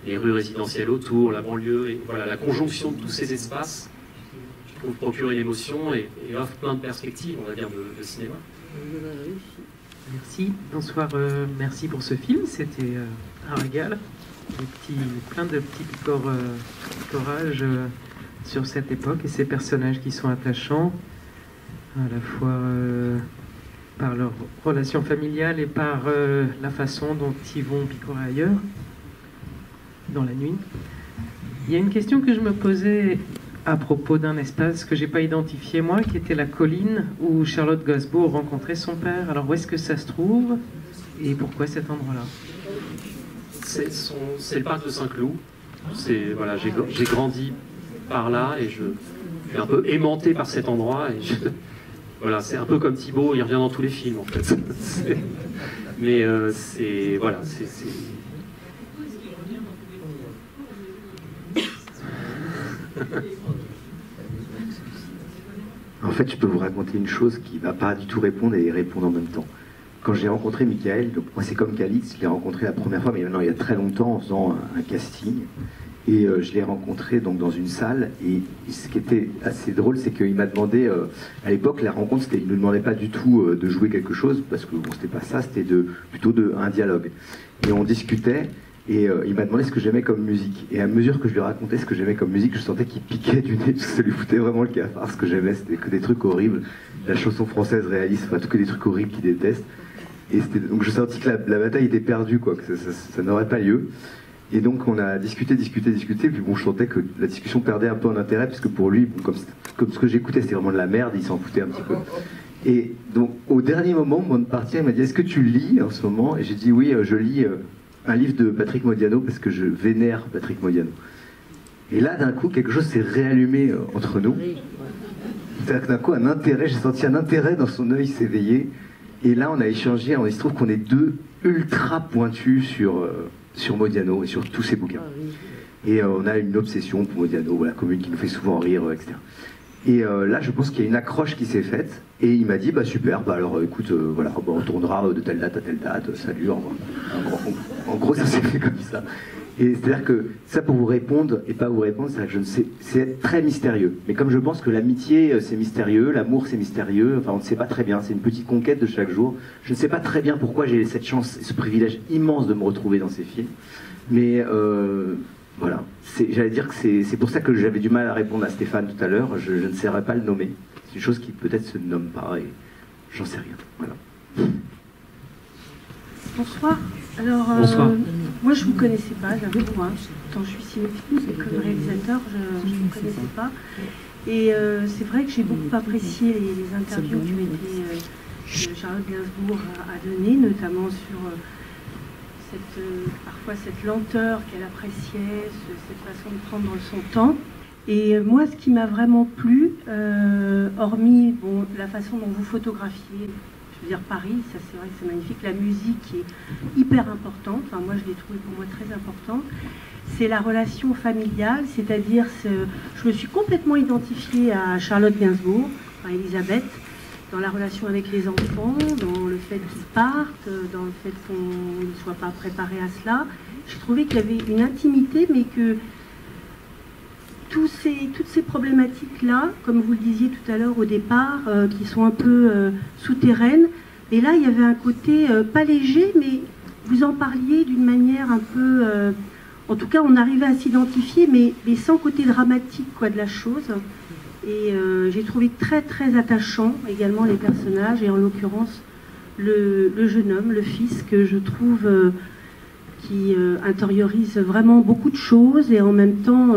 Speaker 2: les rues résidentielles autour, la banlieue, et voilà, la conjonction de tous ces espaces, je trouve, procure une émotion et offre plein de perspectives, on va dire, de cinéma.
Speaker 12: Merci, bonsoir, merci pour ce film, c'était un régal, plein de petits picorages sur cette époque et ces personnages qui sont attachants, à la fois par leur relation familiale et par la façon dont ils vont picorer ailleurs, dans la nuit. Il y a une question que je me posais à propos d'un espace que je n'ai pas identifié moi, qui était la colline où Charlotte Gainsbourg rencontrait son père. Alors où est-ce que ça se trouve et pourquoi cet endroit-là?
Speaker 2: C'est le parc de Saint-Cloud. Voilà, j'ai grandi par là et je suis un peu aimanté par cet endroit. Et voilà, c'est un peu comme Thibaut, il revient dans tous les films en fait. Mais voilà,
Speaker 4: En fait, je peux vous raconter une chose qui ne va pas du tout répondre et répondre en même temps. Quand j'ai rencontré Michael, donc moi c'est comme Calix, je l'ai rencontré la première fois, mais maintenant il y a très longtemps, en faisant un casting. Et je l'ai rencontré donc dans une salle. Et ce qui était assez drôle, c'est qu'il m'a demandé, à l'époque, la rencontre, il ne me demandait pas du tout de jouer quelque chose, parce que bon, c'était pas ça, c'était plutôt un dialogue. Et on discutait. Et il m'a demandé ce que j'aimais comme musique. Et à mesure que je lui racontais ce que j'aimais comme musique, je sentais qu'il piquait du nez, parce que ça lui foutait vraiment le cafard. Ce que j'aimais, c'était que des trucs horribles. La chanson française réaliste, enfin, que des trucs horribles qu'il déteste. Et donc je sentis que la bataille était perdue, quoi, que ça n'aurait pas lieu. Et donc on a discuté, puis bon, je sentais que la discussion perdait un peu en intérêt, parce que pour lui, bon, comme ce que j'écoutais, c'était vraiment de la merde, il s'en foutait un petit peu. Et donc au dernier moment, au moment de partir, il m'a dit « Est-ce que tu lis en ce moment ?» Et j'ai dit « Oui, je lis un livre de Patrick Modiano, parce que je vénère Patrick Modiano. » Et là, d'un coup, quelque chose s'est réallumé entre nous. C'est-à-dire que d'un coup, j'ai senti un intérêt dans son œil s'éveiller. Et là, on a échangé, il se trouve qu'on est deux ultra pointus sur Modiano et sur tous ses bouquins. Et on a une obsession pour Modiano, voilà, commune qui nous fait souvent rire, etc. Et là, je pense qu'il y a une accroche qui s'est faite. Et il m'a dit, bah super, bah alors écoute, voilà, bah, on tournera de telle date à telle date, salut, au revoir. En gros, ça s'est fait comme ça. Et c'est-à-dire que ça, pour vous répondre et pas vous répondre, c'est que je ne sais, c'est très mystérieux. Mais comme je pense que l'amitié, c'est mystérieux, l'amour, c'est mystérieux, enfin, on ne sait pas très bien, c'est une petite conquête de chaque jour. Je ne sais pas très bien pourquoi j'ai cette chance et ce privilège immense de me retrouver dans ces films. Mais voilà, j'allais dire que c'est pour ça que j'avais du mal à répondre à Stéphane tout à l'heure, je ne saurais pas le nommer. C'est une chose qui peut-être se nomme pas et j'en sais rien. Voilà.
Speaker 13: Bonsoir. Alors,
Speaker 2: Bonsoir.
Speaker 13: Moi je ne vous connaissais pas, j'avoue, moi. Tant je suis cinéphile, mais comme réalisateur, je ne vous connaissais pas. Et c'est vrai que j'ai beaucoup apprécié les interviews que Charlotte Gainsbourg a données, notamment sur parfois cette lenteur qu'elle appréciait, cette façon de prendre son temps. Et moi, ce qui m'a vraiment plu, hormis la façon dont vous photographiez, je veux dire Paris, ça c'est vrai que c'est magnifique, la musique qui est hyper importante, enfin moi je l'ai trouvée pour moi très importante, c'est la relation familiale, c'est-à-dire je me suis complètement identifiée à Charlotte Gainsbourg, à Elisabeth, dans la relation avec les enfants, dans le fait qu'ils partent, dans le fait qu'on ne soit pas préparé à cela. J'ai trouvé qu'il y avait une intimité, mais que toutes ces problématiques-là, comme vous le disiez tout à l'heure au départ, qui sont un peu souterraines, et là il y avait un côté pas léger, mais vous en parliez d'une manière un peu... en tout cas, on arrivait à s'identifier, mais sans côté dramatique de la chose. Et j'ai trouvé très très attachant également les personnages, et en l'occurrence le jeune homme, le fils, que je trouve qui intériorise vraiment beaucoup de choses et en même temps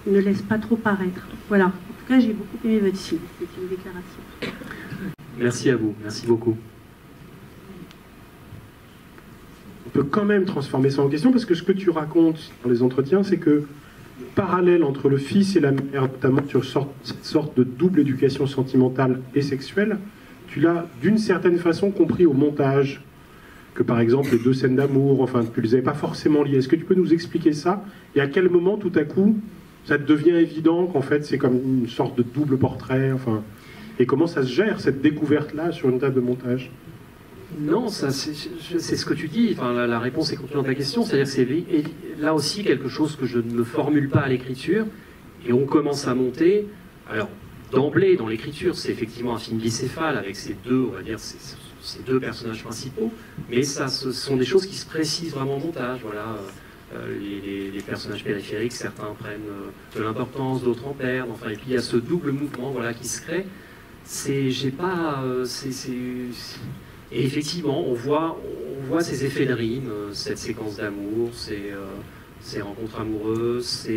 Speaker 13: ne laisse pas trop paraître. Voilà, en tout cas, j'ai beaucoup aimé votre film. C'est une déclaration.
Speaker 2: Merci à vous, merci beaucoup.
Speaker 1: On peut quand même transformer ça en question, parce que ce que tu racontes dans les entretiens, c'est que le parallèle entre le fils et la mère, notamment sur cette sorte de double éducation sentimentale et sexuelle, tu l'as d'une certaine façon compris au montage, que par exemple les 2 scènes d'amour, enfin tu les avais pas forcément liées. Est-ce que tu peux nous expliquer ça? Et à quel moment tout à coup ça te devient évident qu'en fait c'est comme une sorte de double portrait, enfin, et comment ça se gère cette découverte-là sur une table de montage?
Speaker 2: Non, c'est ce que tu dis, enfin, la réponse est contenue dans ta question, c'est-à-dire que c'est là aussi quelque chose que je ne me formule pas à l'écriture, et on commence à monter. Alors, d'emblée, dans l'écriture, c'est effectivement un film bicéphale avec ces deux, on va dire, ces 2 personnages principaux, mais ça, ce sont des choses qui se précisent vraiment au montage, voilà. Les personnages périphériques, certains prennent de l'importance, d'autres en perdent, enfin, et puis il y a ce double mouvement, voilà, qui se crée. Et effectivement, on voit ces effets de rime, cette séquence d'amour, ces rencontres amoureuses,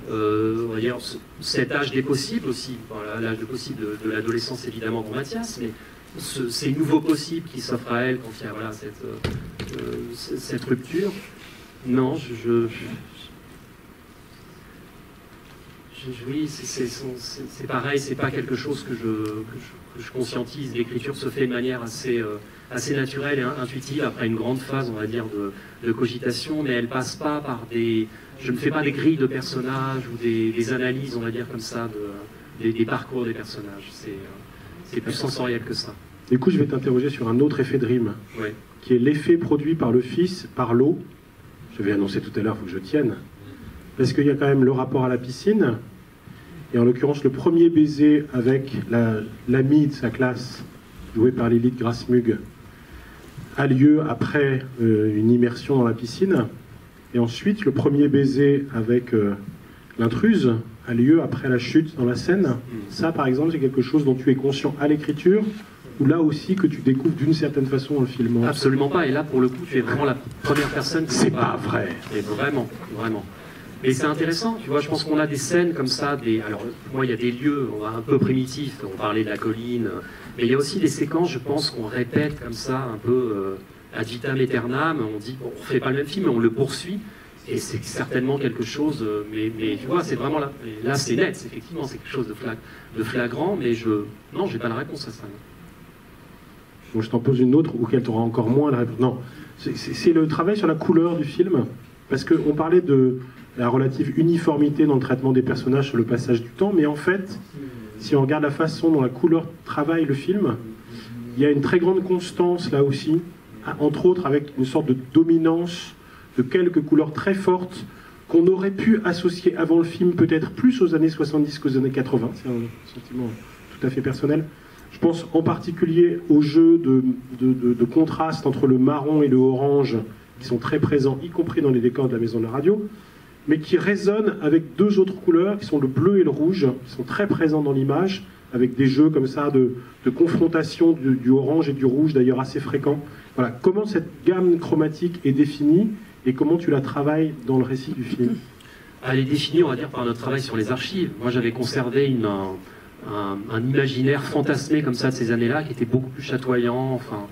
Speaker 2: on va dire, cet âge des possibles aussi, voilà, l'âge de possible de l'adolescence évidemment pour Mathias, mais ces nouveaux possibles qui s'offrent à elle quand il y a voilà, cette rupture. Non, oui, c'est pareil, c'est pas quelque chose que je conscientise. L'écriture se fait de manière assez naturelle et intuitive après une grande phase, on va dire, de cogitation, mais elle passe pas par je ne fais pas des grilles de personnages ou des analyses, on va dire comme ça, des parcours des personnages. C'est plus sensoriel que ça.
Speaker 1: Du coup, je vais t'interroger sur un autre effet de rime,
Speaker 2: ouais,
Speaker 1: qui est l'effet produit par le fils, par l'eau. Je vais annoncer tout à l'heure, il faut que je tienne. Parce qu'il y a quand même le rapport à la piscine, et en l'occurrence le premier baiser avec l'amie de sa classe, joué par Lilith Grasmug, a lieu après une immersion dans la piscine, et ensuite le premier baiser avec l'intruse a lieu après la chute dans la Seine. Ça, par exemple, c'est quelque chose dont tu es conscient à l'écriture, ou là aussi que tu découvres d'une certaine façon dans le film?
Speaker 2: Absolument pas, et là pour le coup tu es vraiment la première personne qui...
Speaker 1: C'est pas vrai.
Speaker 2: Et vraiment, vraiment. Mais c'est intéressant, tu vois, je pense qu'on a des scènes comme ça, alors pour moi il y a des lieux un peu primitifs, on parlait de la colline, mais il y a aussi des séquences, je pense, qu'on répète comme ça, un peu ad vitam aeternam, on dit, bon, on ne fait pas le même film, mais on le poursuit, et c'est certainement quelque chose, mais tu vois, c'est vraiment là, et là c'est net, effectivement, c'est quelque chose de flagrant, mais non, j'ai pas la réponse à ça.
Speaker 1: Bon, je t'en pose une autre, auquel tu auras encore moins la réponse. Non, c'est le travail sur la couleur du film, parce qu'on parlait de la relative uniformité dans le traitement des personnages sur le passage du temps, mais en fait, si on regarde la façon dont la couleur travaille le film, il y a une très grande constance là aussi, entre autres avec une sorte de dominance de quelques couleurs très fortes qu'on aurait pu associer avant le film peut-être plus aux années 70 qu'aux années 80, c'est un sentiment tout à fait personnel. Je pense en particulier au jeu de contraste entre le marron et le orange, qui sont très présents, y compris dans les décors de la maison de la radio, mais qui résonnent avec 2 autres couleurs, qui sont le bleu et le rouge, qui sont très présents dans l'image, avec des jeux comme ça de confrontation du orange et du rouge, d'ailleurs assez fréquents. Voilà. Comment cette gamme chromatique est définie, et comment tu la travailles dans le récit du film?
Speaker 2: Elle est définie, on va dire, par notre travail sur les archives. Moi, j'avais conservé un imaginaire fantasmé comme ça de ces années-là, qui était beaucoup plus chatoyant. Enfin,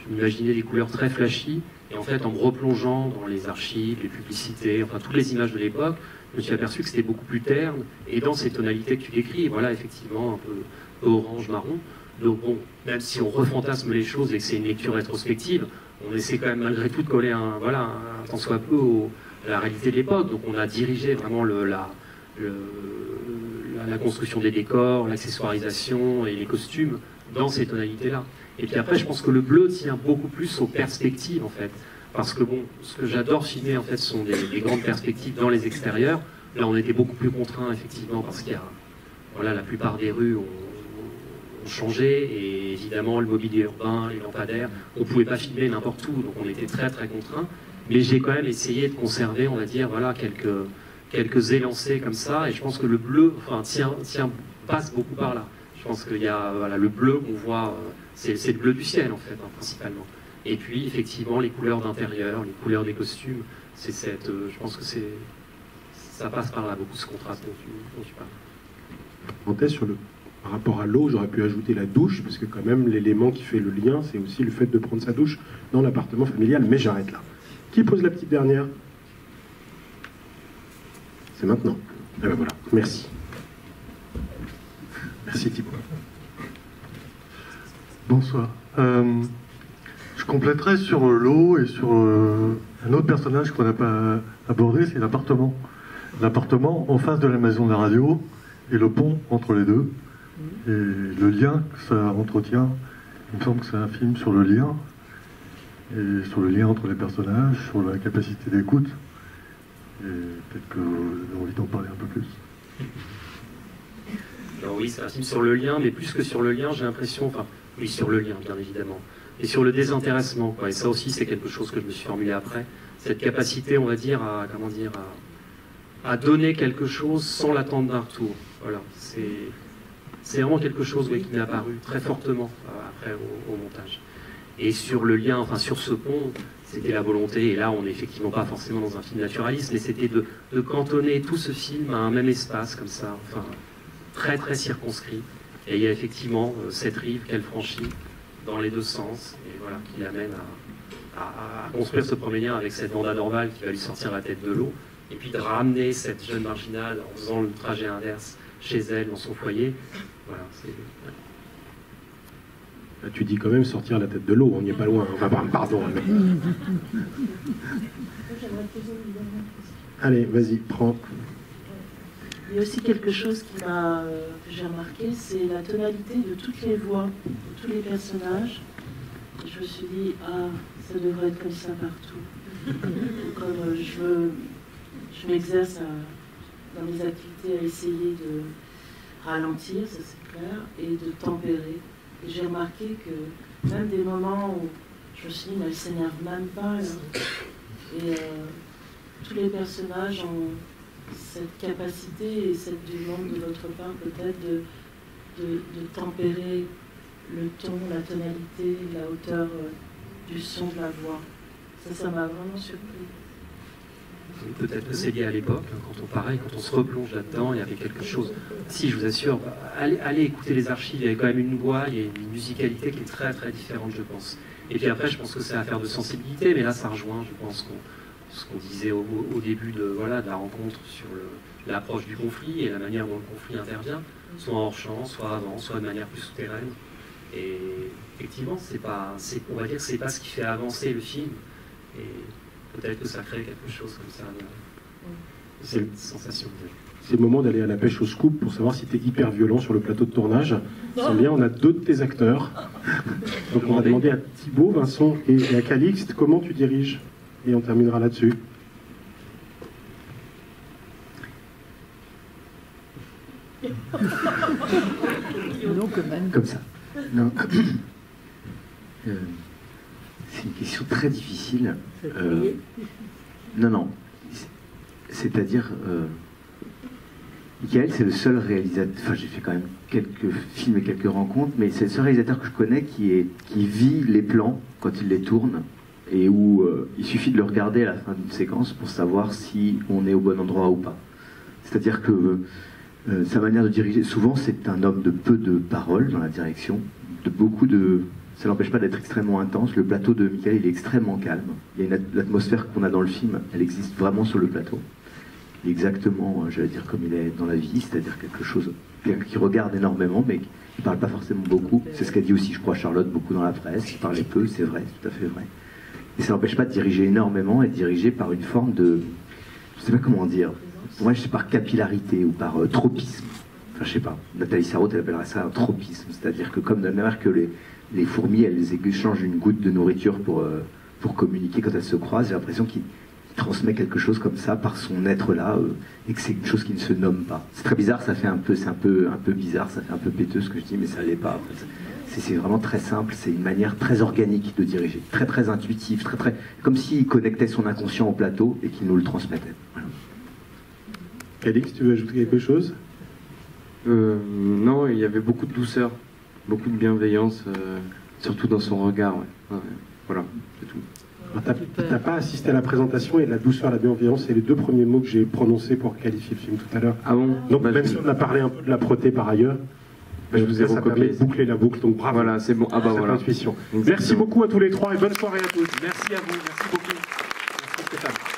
Speaker 2: je m'imaginais des couleurs très flashy. Et en fait, en me replongeant dans les archives, les publicités, enfin toutes les images de l'époque, je me suis aperçu que c'était beaucoup plus terne. Et dans ces tonalités que tu décris, voilà, effectivement, un peu orange, marron. Donc bon, même si on refantasme les choses et que c'est une lecture rétrospective, on essaie quand même malgré tout de coller un tant soit peu à la réalité de l'époque. Donc on a dirigé vraiment la construction des décors, l'accessoirisation et les costumes dans ces tonalités-là. Et puis après, je pense que le bleu tient beaucoup plus aux perspectives, en fait. Parce que bon, ce que j'adore filmer, en fait, ce sont des grandes perspectives dans les extérieurs. Là, on était beaucoup plus contraints, effectivement, parce qu'il y a... Voilà, la plupart des rues ont changé, et évidemment, le mobilier urbain, les lampadaires, on ne pouvait pas filmer n'importe où, donc on était très, très contraints. Mais j'ai quand même essayé de conserver, on va dire, voilà, quelques élancés comme ça, et je pense que le bleu, enfin, passe beaucoup par là. Je pense qu'il y a voilà, le bleu qu'on voit, c'est le bleu du ciel en fait, principalement. Et puis effectivement les couleurs d'intérieur, les couleurs des costumes, c'est je pense que ça passe par là beaucoup ce contraste dont tu parles.
Speaker 1: parenthèse par rapport à l'eau, j'aurais pu ajouter la douche, parce que quand même, l'élément qui fait le lien, c'est aussi le fait de prendre sa douche dans l'appartement familial, mais j'arrête là. Qui pose la petite dernière? C'est maintenant. Et ben voilà, merci. Merci Thibaut.
Speaker 14: Bonsoir. Je compléterai sur l'eau et sur un autre personnage qu'on n'a pas abordé, c'est l'appartement. L'appartement en face de la maison de la radio et le pont entre les deux. Et le lien que ça entretient, il me semble que c'est un film sur le lien, et sur le lien entre les personnages, sur la capacité d'écoute. Et peut-être que j'ai envie d'en parler un peu plus.
Speaker 2: Alors oui, c'est un film sur le lien, mais plus que sur le lien, j'ai l'impression, enfin, oui, sur le lien, bien évidemment, et sur le désintéressement, quoi. Et ça aussi, c'est quelque chose que je me suis formulé après, cette capacité, on va dire, à donner quelque chose sans l'attendre d'un retour. Voilà, c'est vraiment quelque chose qui m'est apparu très fortement après au montage. Et sur le lien, enfin sur ce pont, c'était la volonté, et là on n'est effectivement pas forcément dans un film naturaliste, mais c'était de cantonner tout ce film à un même espace, comme ça, enfin, très très circonscrit. Et il y a effectivement cette rive qu'elle franchit dans les deux sens, et voilà, qui l'amène à construire ce premier lien avec cette bande normale qui va lui sortir la tête de l'eau, et puis de ramener cette jeune marginale en faisant le trajet inverse chez elle, dans son foyer. Voilà, c'est...
Speaker 1: Là, tu dis quand même sortir la tête de l'eau, on n'y est pas loin. Enfin, pardon. Mais... Allez, vas-y, prends.
Speaker 3: Il y a aussi quelque chose que j'ai remarqué, c'est la tonalité de toutes les voix, de tous les personnages. Et je me suis dit, ça devrait être comme ça partout. Comme je m'exerce dans mes activités à essayer de ralentir, ça c'est clair, et de tempérer. Et j'ai remarqué que même des moments où je me suis dit, mais elle s'énerve même pas, là. Et tous les personnages ont cette capacité et cette demande de votre part peut-être de tempérer le ton, la tonalité, la hauteur du son de la voix. Ça m'a vraiment surpris.
Speaker 2: Peut-être que c'est lié à l'époque, quand on se replonge là-dedans, il y avait quelque chose. Si, je vous assure, allez écouter les archives, il y avait quand même une voix, il y a une musicalité qui est très très différente, je pense. Et puis après, je pense que c'est affaire de sensibilité, mais là, ça rejoint, je pense, ce qu'on disait au début de la rencontre sur l'approche du conflit et la manière dont le conflit intervient, soit hors champ, soit avant, soit de manière plus souterraine. Et effectivement, on va dire que c'est pas ce qui fait avancer le film. Et peut-être que ça crée quelque chose comme ça, cette sensation.
Speaker 1: C'est le moment d'aller à la pêche au scoop pour savoir si tu es hyper violent sur le plateau de tournage. C'est bien, on a deux de tes acteurs. Donc on va demander à Thibaut, Vincent et à Calixte comment tu diriges. Et on terminera là-dessus.
Speaker 4: Comme ça. Non. C'est une question très difficile. Non. C'est-à-dire, Michael, c'est le seul réalisateur. Enfin, j'ai fait quand même quelques films et quelques rencontres, mais c'est le seul réalisateur que je connais qui vit les plans quand il les tourne et où il suffit de le regarder à la fin d'une séquence pour savoir si on est au bon endroit ou pas. C'est-à-dire que sa manière de diriger, souvent, c'est un homme de peu de paroles dans la direction, de beaucoup de... Ça n'empêche pas d'être extrêmement intense. Le plateau de Michael, il est extrêmement calme. Il y a l'atmosphère qu'on a dans le film, elle existe vraiment sur le plateau. Il est exactement, j'allais dire, comme il est dans la vie, c'est-à-dire quelqu'un qui regarde énormément, mais qui ne parle pas forcément beaucoup. C'est ce qu'a dit aussi, je crois, Charlotte, beaucoup dans la presse. Il parlait peu, c'est vrai, c'est tout à fait vrai. Et ça n'empêche pas de diriger énormément et de diriger par une forme de... Je ne sais pas comment dire. Moi, je sais par capillarité ou par tropisme. Enfin, je sais pas. Nathalie Sarraute, elle appellerait ça un tropisme. C'est-à-dire que comme de la même manière que les fourmis, elles échangent une goutte de nourriture pour communiquer quand elles se croisent, j'ai l'impression qu'il transmet quelque chose comme ça par son être là, et que c'est une chose qui ne se nomme pas. C'est très bizarre, c'est un peu bizarre, ça fait un peu péteux ce que je dis, mais ça l'est pas. En fait. C'est vraiment très simple, c'est une manière très organique de diriger, très très intuitive, très comme s'il connectait son inconscient au plateau et qu'il nous le transmettait. Voilà.
Speaker 1: Calix, tu veux ajouter quelque chose?
Speaker 7: Non, il y avait beaucoup de douceur, beaucoup de bienveillance, surtout dans son regard. Ouais. Voilà, c'est tout.
Speaker 1: T'as pas assisté à la présentation, et la douceur, la bienveillance, c'est les 2 premiers mots que j'ai prononcés pour qualifier le film tout à l'heure.
Speaker 7: Ah bon?
Speaker 1: Donc même si on a parlé un peu de l'âpreté par ailleurs,
Speaker 7: je vous ai recopié.
Speaker 1: Boucler la boucle, donc bravo.
Speaker 7: Voilà, c'est bon. Ah bah voilà.
Speaker 1: Merci beaucoup à tous les 3 et bonne soirée à tous. Merci à vous, merci beaucoup. Merci Stéphane.